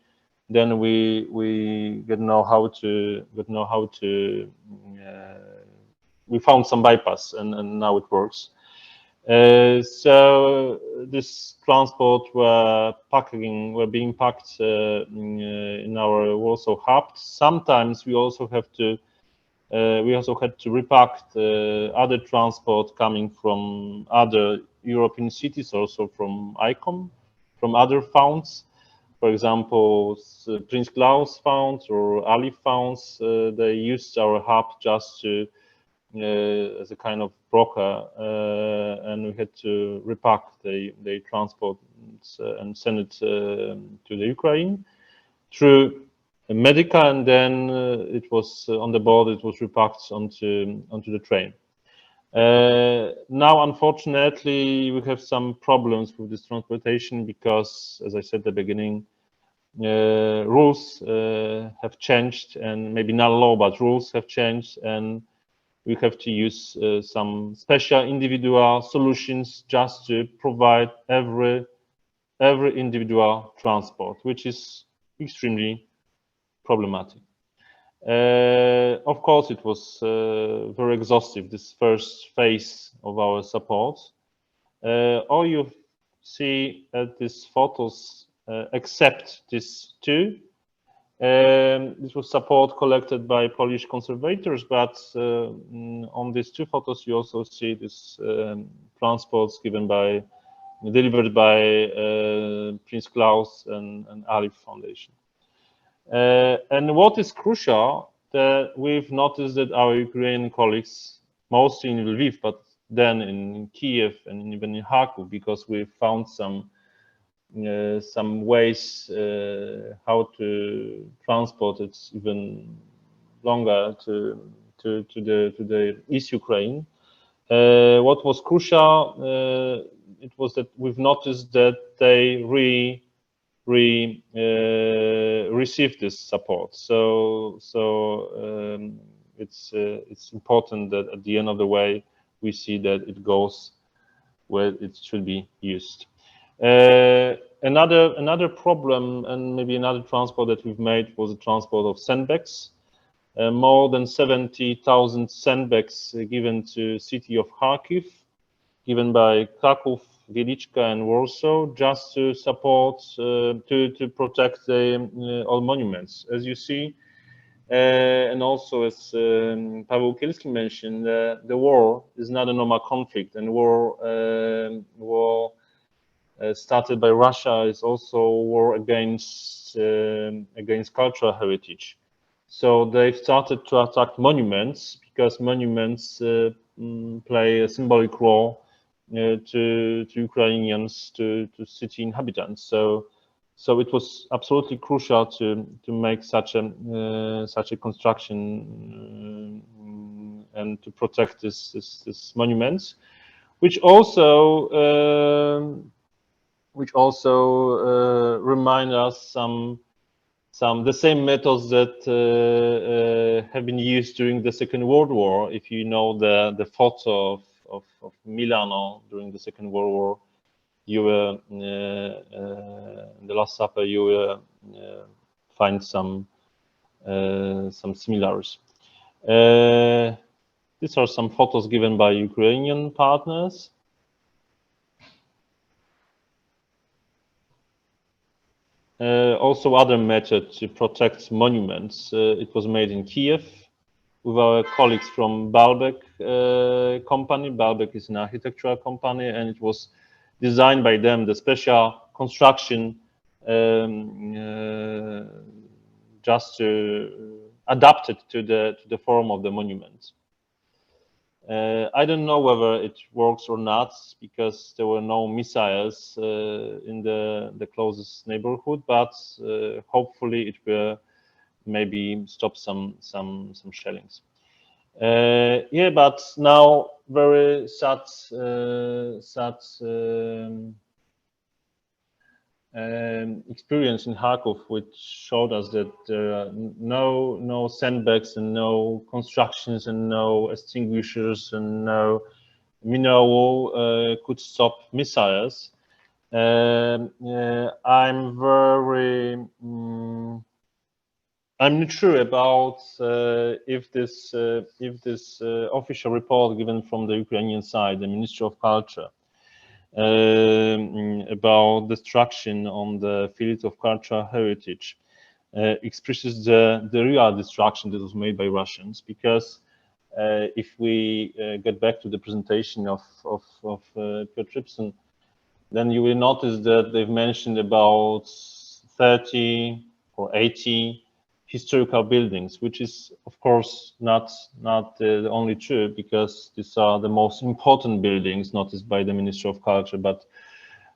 then we know how to we found some bypass, and now it works. So this transport were being packed in our Warsaw hub. Sometimes we also had to repack other transport coming from other European cities, also from ICOM, from other funds. For example, Prince Claus Fund or Ali funds, they used our hub just to as a kind of broker, and we had to repack the transport and send it to the Ukraine through Medica, and then it was on the board. It was repacked onto the train. Now, unfortunately, we have some problems with this transportation because, as I said at the beginning, rules have changed, and maybe not law, but rules have changed, and we have to use some special individual solutions just to provide every individual transport, which is extremely problematic. Of course, it was very exhaustive, this first phase of our support. All you see at these photos, except these two, this was support collected by Polish conservators, but on these two photos you also see this transports delivered by Prince Claus and Ali Foundation. And what is crucial, that we've noticed that our Ukrainian colleagues, mostly in Lviv, but then in Kiev and even in Kharkiv, because we found some ways how to transport it even longer to the East Ukraine. What was crucial, it was that we've noticed that they receive this support. So it's important that at the end of the way we see that it goes where it should be used. Another problem, and maybe another transport that we've made, was the transport of sandbags. More than 70,000 sandbags given to city of Kharkiv, given by Kraków, Wieliczka, and Warsaw, just to support, to protect all monuments. As you see, and also as Paweł Ukielski mentioned, the war is not a normal conflict, and war started by Russia is also war against cultural heritage. So they've started to attack monuments because monuments play a symbolic role to Ukrainians, to city inhabitants. So it was absolutely crucial to make such a construction and to protect this monuments, which also remind us the same methods that have been used during the Second World War. If you know the photo of Milano during the Second World War, you will in the Last Supper you will find some similars. These are some photos given by Ukrainian partners. Also other method to protect monuments. It was made in Kiev with our colleagues from Baalbek company. Baalbek is an architectural company, and it was designed by them, the special construction just to adapt it to the form of the monument. I don't know whether it works or not because there were no missiles in the closest neighborhood, but hopefully it will maybe stop some shellings. Yeah, but now very sad experience in Kharkiv, which showed us that there are no sandbags and no constructions and no extinguishers and no mineral wool could stop missiles. I'm not sure about if this official report given from the Ukrainian side, the Ministry of Culture, about destruction on the field of cultural heritage expresses the real destruction that was made by Russians. Because if we get back to the presentation of Piotr Rypson, then you will notice that they've mentioned about 30 or 80 historical buildings, which is of course not the only true, because these are the most important buildings noticed by the Ministry of Culture. But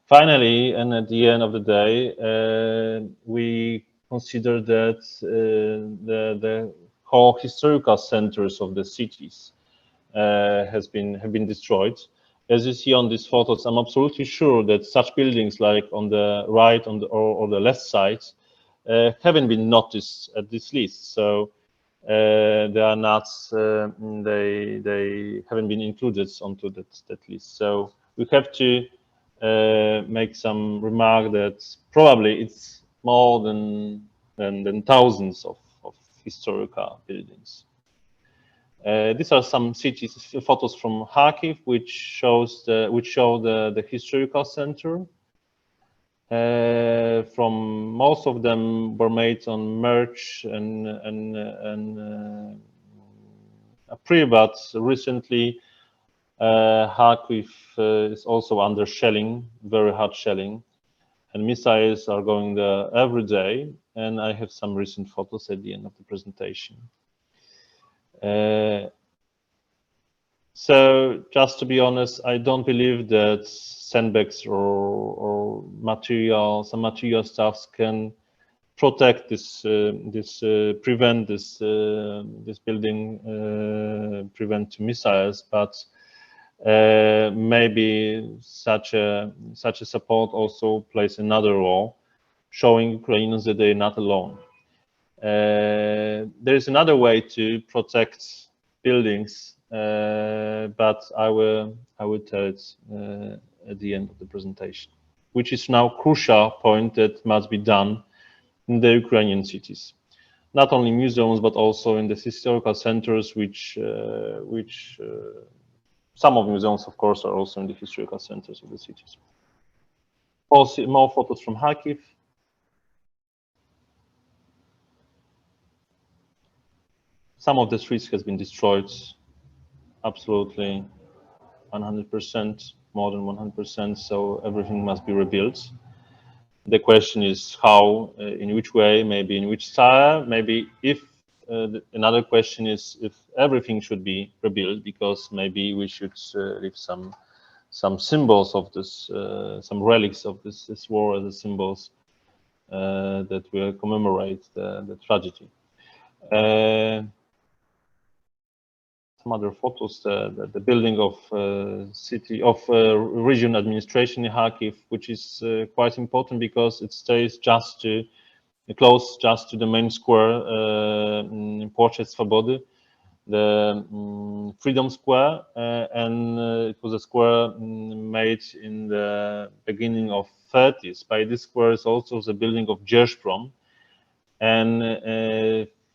finally, and at the end of the day, we consider that the whole historical centers of the cities have been destroyed. As you see on these photos, I'm absolutely sure that such buildings like on the right or the left side haven't been noticed at this list. So they are not, they haven't been included onto that list. So we have to make some remark that probably it's more than thousands of historical buildings. These are some cities photos from Kharkiv, which show the historical center. From most of them were made on March and April, but recently Kharkiv is also under shelling, very hard shelling, and missiles are going there every day. And I have some recent photos at the end of the presentation. So just to be honest, I don't believe that sandbags or some material stuffs can protect prevent this building, prevent missiles. But maybe such a support also plays another role, showing Ukrainians that they're not alone. There is another way to protect buildings, but I will tell it at the end of the presentation, which is now crucial point that must be done in the Ukrainian cities, not only museums but also in the historical centers, which some of museums, of course, are also in the historical centers of the cities. Also, more photos from Kharkiv. Some of the streets has been destroyed, absolutely 100%, more than 100%, so everything must be rebuilt. The question is how, in which way, maybe in which style, maybe if, another question is if everything should be rebuilt, because maybe we should leave some symbols of this, some relics of this war as symbols that will commemorate the tragedy. Some other photos, the building of region administration in Kharkiv, which is quite important because it stays close just to the main square, Płoczek Swobody, the Freedom Square, and it was a square made in the beginning of 30s. By this square is also the building of Gazprom, and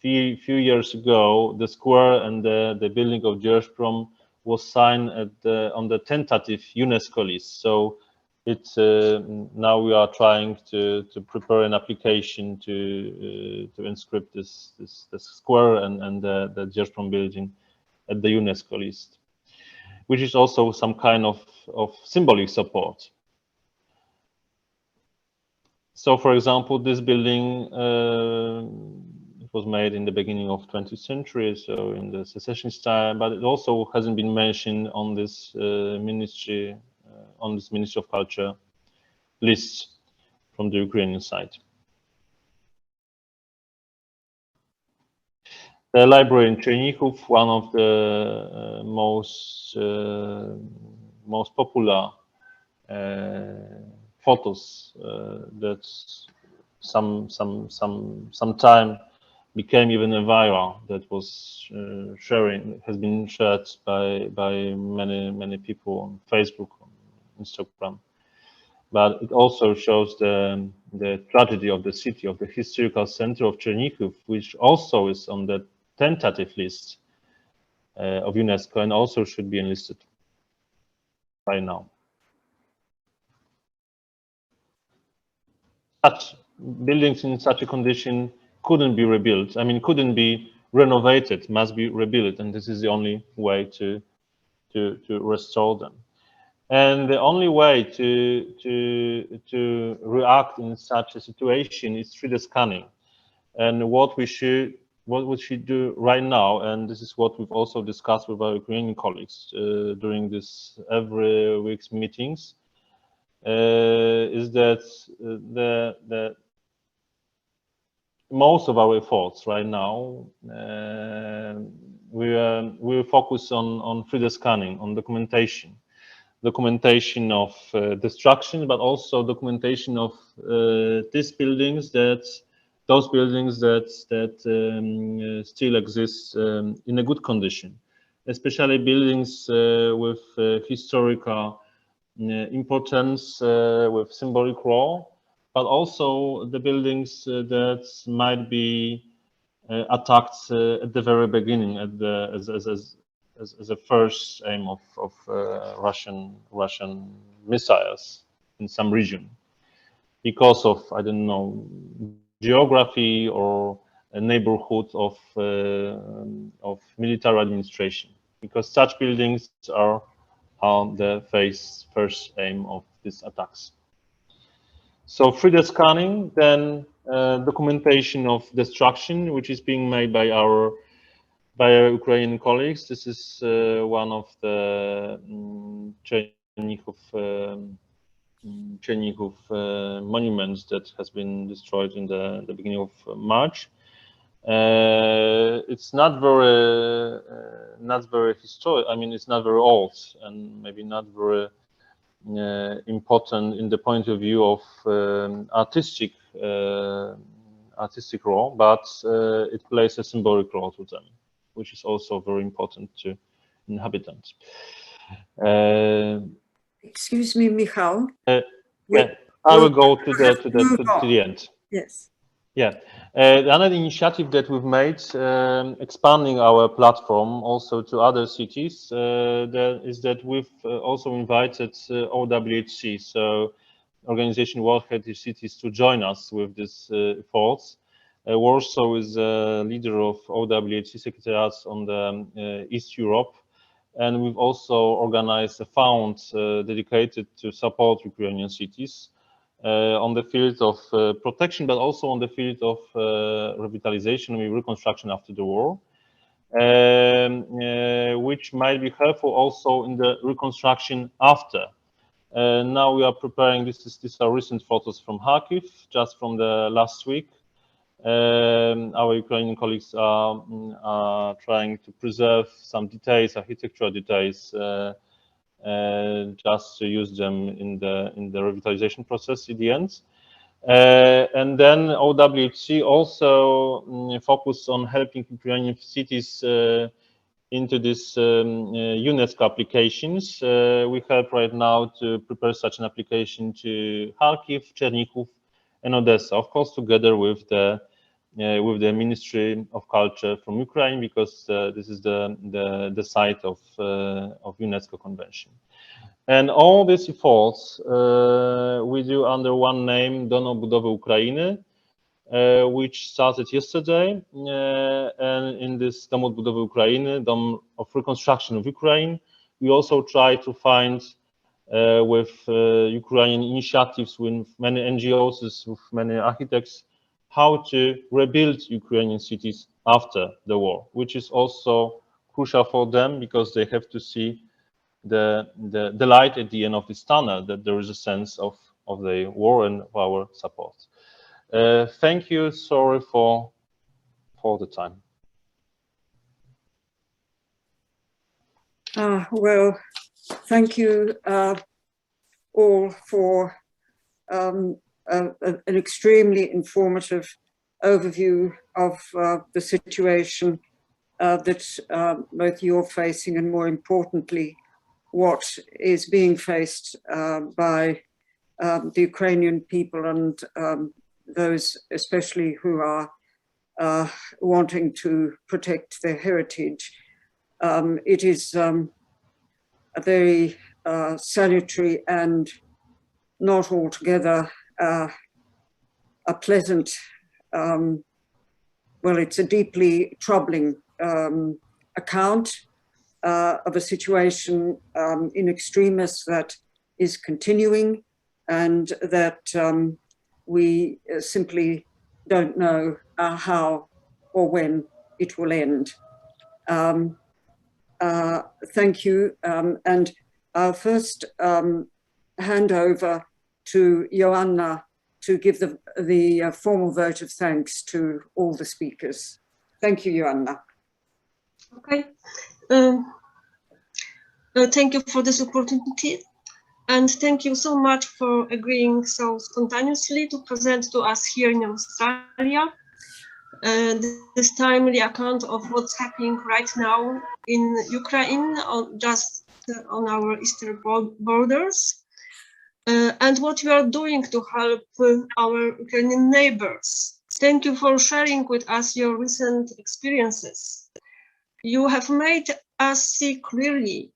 few years ago, the square and the building of Gazprom was signed on the tentative UNESCO list. So it's now we are trying to prepare an application to inscript this square and the Gazprom building at the UNESCO list, which is also some kind of symbolic support. So, for example, this building was made in the beginning of 20th century, so in the secessionist time, but it also hasn't been mentioned on this Ministry of Culture list from the Ukrainian side. The library in Chernihiv, one of the most popular photos that some time became even a viral, that was has been shared by many people on Facebook, on Instagram. but it also shows the tragedy of the city, of the historical center of Chernihiv, which also is on the tentative list of UNESCO and also should be enlisted by now. Such buildings in such a condition couldn't be rebuilt. I mean, couldn't be renovated, must be rebuilt, and this is the only way to restore them. And the only way to react in such a situation is through the scanning. And what we should do right now, and this is what we've also discussed with our Ukrainian colleagues during this every week's meetings, is that the most of our efforts right now we focus on 3D scanning, on documentation of destruction, but also documentation of those buildings that still exist in a good condition, especially buildings with historical importance, with symbolic role, but also the buildings that might be attacked at the very beginning, as a first aim of Russian missiles in some region, because of, I don't know, geography or a neighborhood of military administration, because such buildings are the first aim of these attacks. So 3D scanning, then documentation of destruction, which is being made by our Ukrainian colleagues. This is one of the Chernihiv monuments that has been destroyed in the beginning of March. It's not very historic. I mean, it's not very old, and maybe not very important in the point of view of artistic role, but it plays a symbolic role to them, which is also very important to inhabitants. Excuse me, Michał. Yeah, I will go to the end. Yes. Yeah, another initiative that we've made, expanding our platform also to other cities, is that we've also invited OWHC, so Organization World Heritage Cities, to join us with this efforts. Warsaw is a leader of OWHC secretariats on the East Europe, and we've also organized a fund dedicated to support Ukrainian cities on the field of protection, but also on the field of revitalization and reconstruction after the war, which might be helpful also in the reconstruction after. Now we are preparing, these are recent photos from Kharkiv, just from the last week. Our Ukrainian colleagues are trying to preserve some details, architectural details, just to use them in the revitalization process at the end. And then OWHC also focused on helping Ukrainian cities into this UNESCO applications. We help right now to prepare such an application to Kharkiv, Chernihiv, and Odessa, of course, together with the Ministry of Culture from Ukraine, because this is the site of UNESCO convention. And all these efforts we do under one name, Dom Odbudowy Ukrainy, which started yesterday. And in this Dom Odbudowy Ukrainy, Dom of Reconstruction of Ukraine, we also try to find with Ukrainian initiatives, with many NGOs, with many architects, how to rebuild Ukrainian cities after the war, which is also crucial for them, because they have to see the light at the end of this tunnel, that there is a sense of the war and of our support. Thank you. Sorry for the time. Well, thank you all for an extremely informative overview of the situation that both you're facing, and more importantly, what is being faced by the Ukrainian people and those especially who are wanting to protect their heritage. It is a very salutary and not altogether a pleasant, well, it's a deeply troubling account of a situation in extremis that is continuing and that we simply don't know how or when it will end. Thank you. And I'll first hand over to Joanna to give the formal vote of thanks to all the speakers. Thank you, Joanna. Okay. Thank you for this opportunity. And thank you so much for agreeing so spontaneously to present to us here in Australia this timely account of what's happening right now in Ukraine, just on our eastern borders, and what you are doing to help our Ukrainian neighbors. Thank you for sharing with us your recent experiences. You have made us see clearly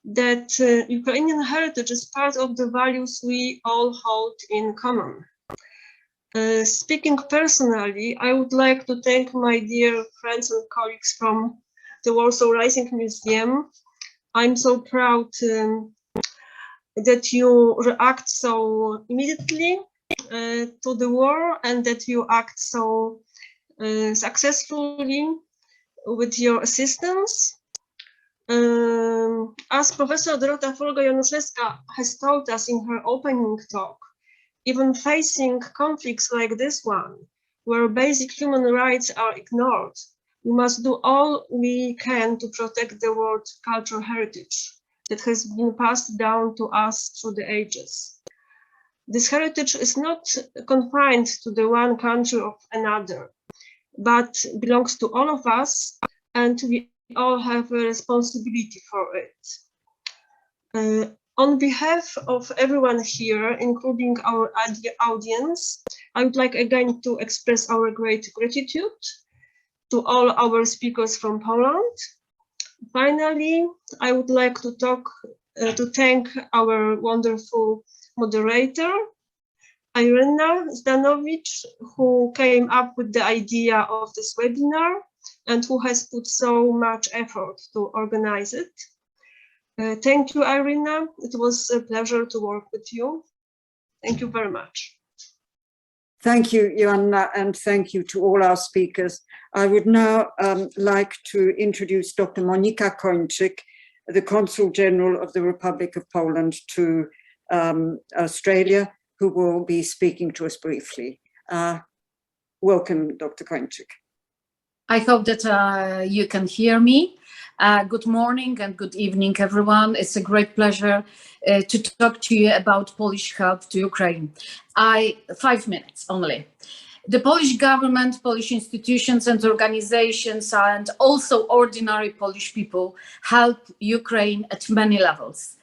that Ukrainian heritage is part of the values we all hold in common. Speaking personally, I would like to thank my dear friends and colleagues from the Warsaw Rising Museum. I'm so proud that you react so immediately to the war and that you act so successfully with your assistance. As Professor Dorota Folga-Januszewska has told us in her opening talk, even facing conflicts like this one, where basic human rights are ignored, we must do all we can to protect the world cultural heritage that has been passed down to us through the ages. This heritage is not confined to the one country or another, but belongs to all of us, and we all have a responsibility for it. On behalf of everyone here, including our audience, I would like again to express our great gratitude to all our speakers from Poland. Finally, I would like to thank our wonderful moderator, Irena Zdanowicz, who came up with the idea of this webinar and who has put so much effort to organize it. Thank you, Irina. It was a pleasure to work with you. Thank you very much. Thank you, Joanna, and thank you to all our speakers. I would now like to introduce Dr. Monika Kończyk, the Consul General of the Republic of Poland to Australia, who will be speaking to us briefly. Welcome, Dr. Kończyk. I hope that you can hear me. Good morning and good evening, everyone. It's a great pleasure to talk to you about Polish help to Ukraine. 5 minutes only. The Polish government, Polish institutions and organizations, and also ordinary Polish people help Ukraine at many levels.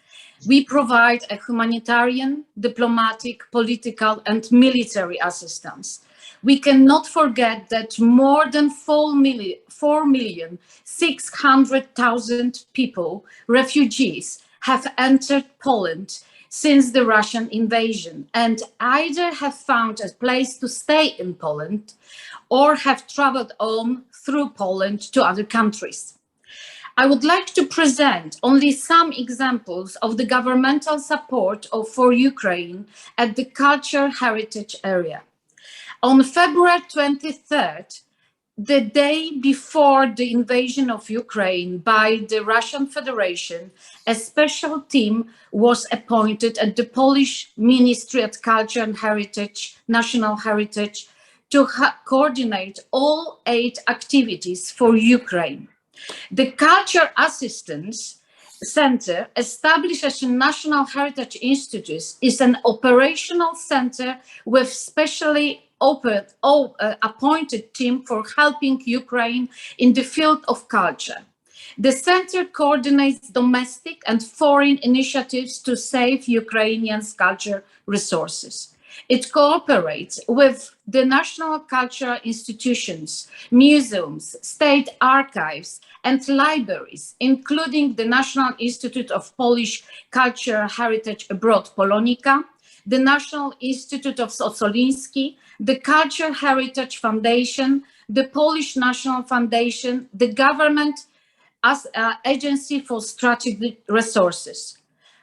We provide a humanitarian, diplomatic, political, and military assistance. We cannot forget that more than 4,600,000 people, refugees, have entered Poland since the Russian invasion and either have found a place to stay in Poland or have traveled on through Poland to other countries. I would like to present only some examples of the governmental support for Ukraine at the cultural heritage area. On February 23rd, the day before the invasion of Ukraine by the Russian Federation, a special team was appointed at the Polish Ministry of Culture and Heritage, National Heritage, to coordinate all aid activities for Ukraine. The Culture Assistance Center, established as a National Heritage Institute, is an operational center with specially appointed team for helping Ukraine in the field of culture. The center coordinates domestic and foreign initiatives to save Ukrainians' culture resources. It cooperates with the national cultural institutions, museums, state archives, and libraries, including the National Institute of Polish Cultural Heritage Abroad, Polonika, the National Institute of Sobieski, the Cultural Heritage Foundation, the Polish National Foundation, the government as Agency for Strategic Resources,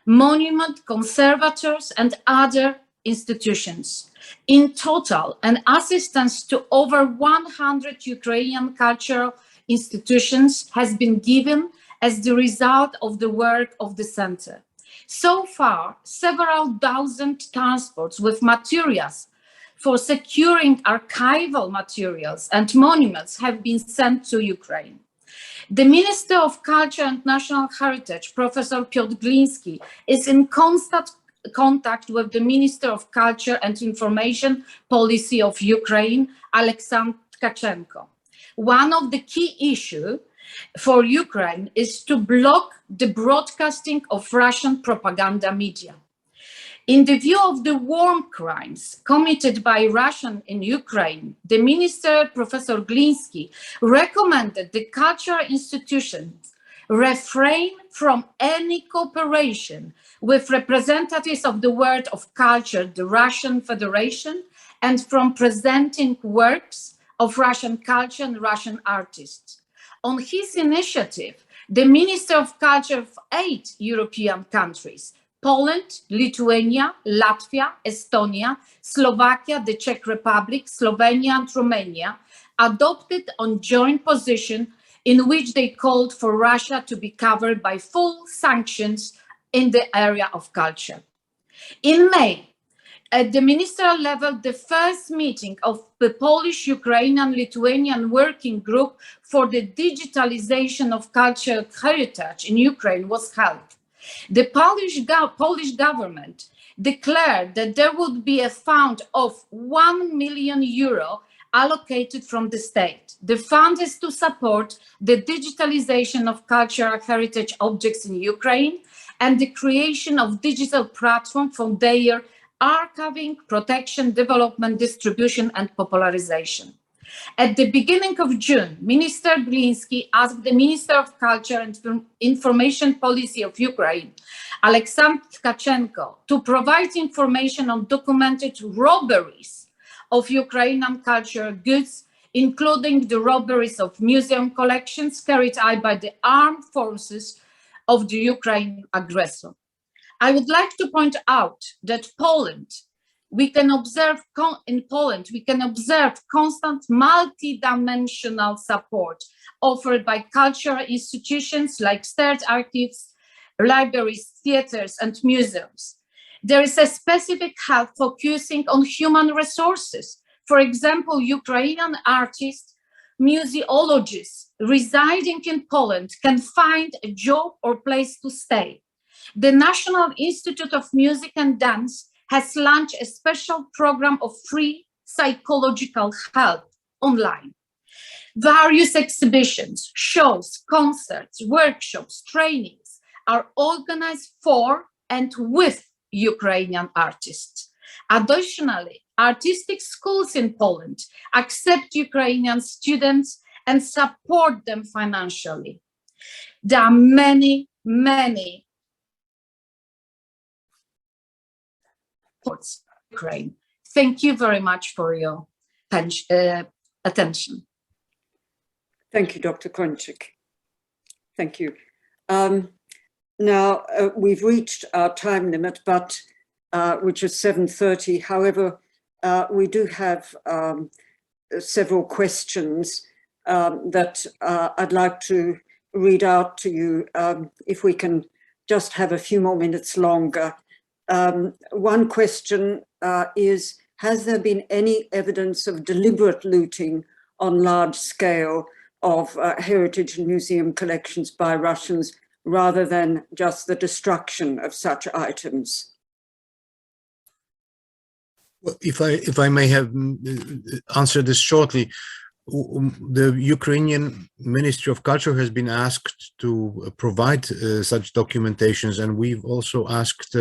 monument conservators, and other institutions. In total, an assistance to over 100 Ukrainian cultural institutions has been given as the result of the work of the center. So far, several dozen transports with materials for securing archival materials and monuments have been sent to Ukraine. The Minister of Culture and National Heritage, Professor Piotr, is in constant contact with the Minister of Culture and Information Policy of Ukraine, Alexander Tkachenko. One of the key issues for Ukraine is to block the broadcasting of Russian propaganda media. In the view of the war crimes committed by Russia in Ukraine, the minister, Professor Gliński, recommended the cultural institutions refrain from any cooperation with representatives of the world of culture, the Russian Federation, and from presenting works of Russian culture and Russian artists. On his initiative, the Minister of Culture of 8 European countries, Poland, Lithuania, Latvia, Estonia, Slovakia, the Czech Republic, Slovenia, and Romania, adopted a joint position in which they called for Russia to be covered by full sanctions in the area of culture. In May, at the ministerial level, the first meeting of the Polish, Ukrainian, Lithuanian working group for the digitalization of cultural heritage in Ukraine was held. The Polish government declared that there would be a fund of €1 million allocated from the state. The fund is to support the digitalization of cultural heritage objects in Ukraine and the creation of digital platform for their archiving, protection, development, distribution, and popularization. At the beginning of June, Minister Gliński asked the Minister of Culture and Information Policy of Ukraine, Alexander Tkachenko, to provide information on documented robberies of Ukrainian cultural goods, including the robberies of museum collections carried out by the armed forces of the Ukrainian aggressor. I would like to point out that we can observe constant multi-dimensional support offered by cultural institutions like state archives, libraries, theaters, and museums. There is a specific help focusing on human resources. For example, Ukrainian artists, museologists residing in Poland can find a job or place to stay. The National Institute of Music and Dance has launched a special program of free psychological help online. Various exhibitions, shows, concerts, workshops, trainings are organized for and with Ukrainian artists. Additionally, artistic schools in Poland accept Ukrainian students and support them financially. There are many supports Ukraine. Thank you very much for your attention. Thank you, Dr. Kończyk. Thank you. Now, we've reached our time limit, but which is 7:30. However, we do have several questions that I'd like to read out to you, if we can just have a few more minutes longer. One question is, has there been any evidence of deliberate looting on large scale of heritage and museum collections by Russians, rather than just the destruction of such items? Well, if I may have answered this shortly, the Ukrainian Ministry of Culture has been asked to provide such documentations, and we've also asked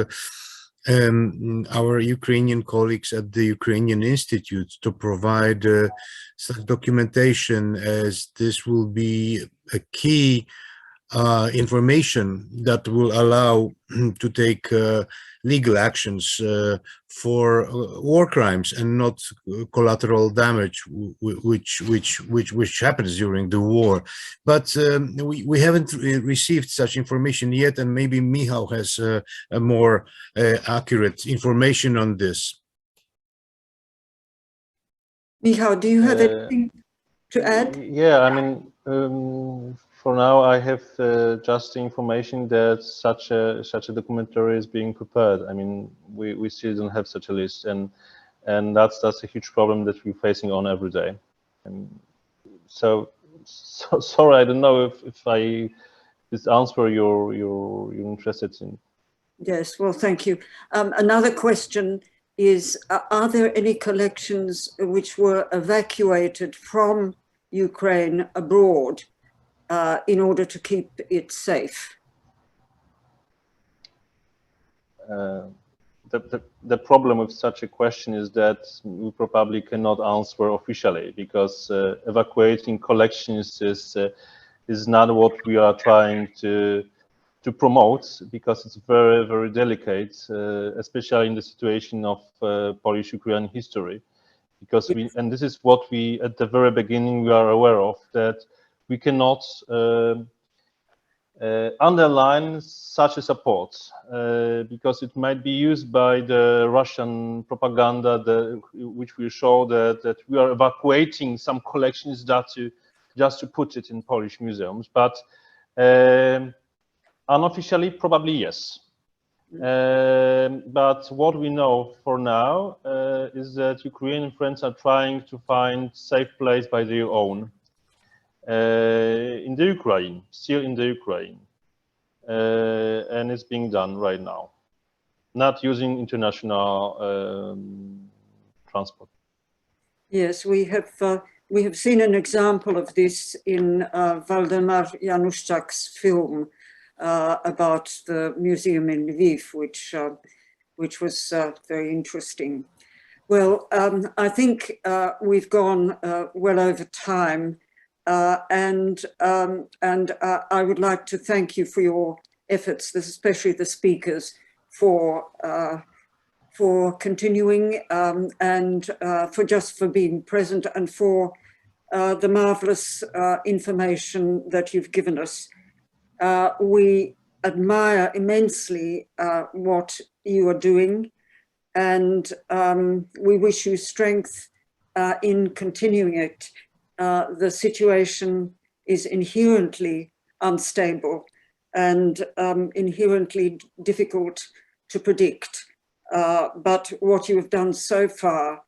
our Ukrainian colleagues at the Ukrainian Institute to provide such documentation, as this will be a key information that will allow to take legal actions for war crimes and not collateral damage, which happens during the war. But we haven't received such information yet, and maybe Michał has a more accurate information on this. Michał, do you have anything to add? Yeah, I mean, for now, I have just the information that such a documentary is being prepared. I mean, we still don't have such a list, and that's a huge problem that we're facing on every day. And so sorry, I don't know if this answer you're interested in. Yes, well, thank you. Another question is: are there any collections which were evacuated from Ukraine abroad in order to keep it safe? The problem with such a question is that we probably cannot answer officially, because evacuating collections is not what we are trying to promote, because it's very, very delicate, especially in the situation of Polish-Ukrainian history. Because and this is what we, at the very beginning, we are aware of, that we cannot underline such a support, because it might be used by the Russian propaganda, which will show that we are evacuating some collections just to put it in Polish museums. But unofficially, probably yes. But what we know for now is that Ukrainian friends are trying to find safe place by their own in the Ukraine, still in the Ukraine, and it's being done right now, not using international transport. Yes, we have seen an example of this in Waldemar Januszczak's film about the museum in Lviv, which was very interesting. Well, I think we've gone well over time, and I would like to thank you for your efforts, especially the speakers, for continuing and for being present, and for the marvelous information that you've given us. We admire immensely what you are doing, and we wish you strength in continuing it. The situation is inherently unstable and inherently difficult to predict. But what you have done so far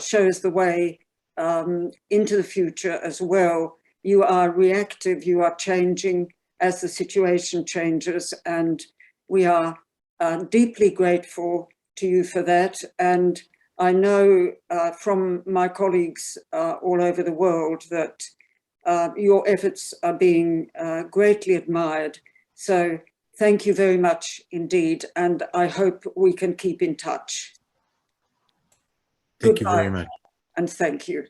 shows the way into the future as well. You are reactive, you are changing as the situation changes, and we are deeply grateful to you for that. And I know from my colleagues all over the world that your efforts are being greatly admired. So thank you very much indeed, and I hope we can keep in touch. Thank you very much. And thank you.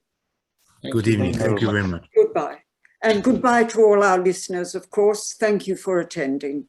Good evening. Thank you very much. Goodbye. And goodbye to all our listeners, of course. Thank you for attending.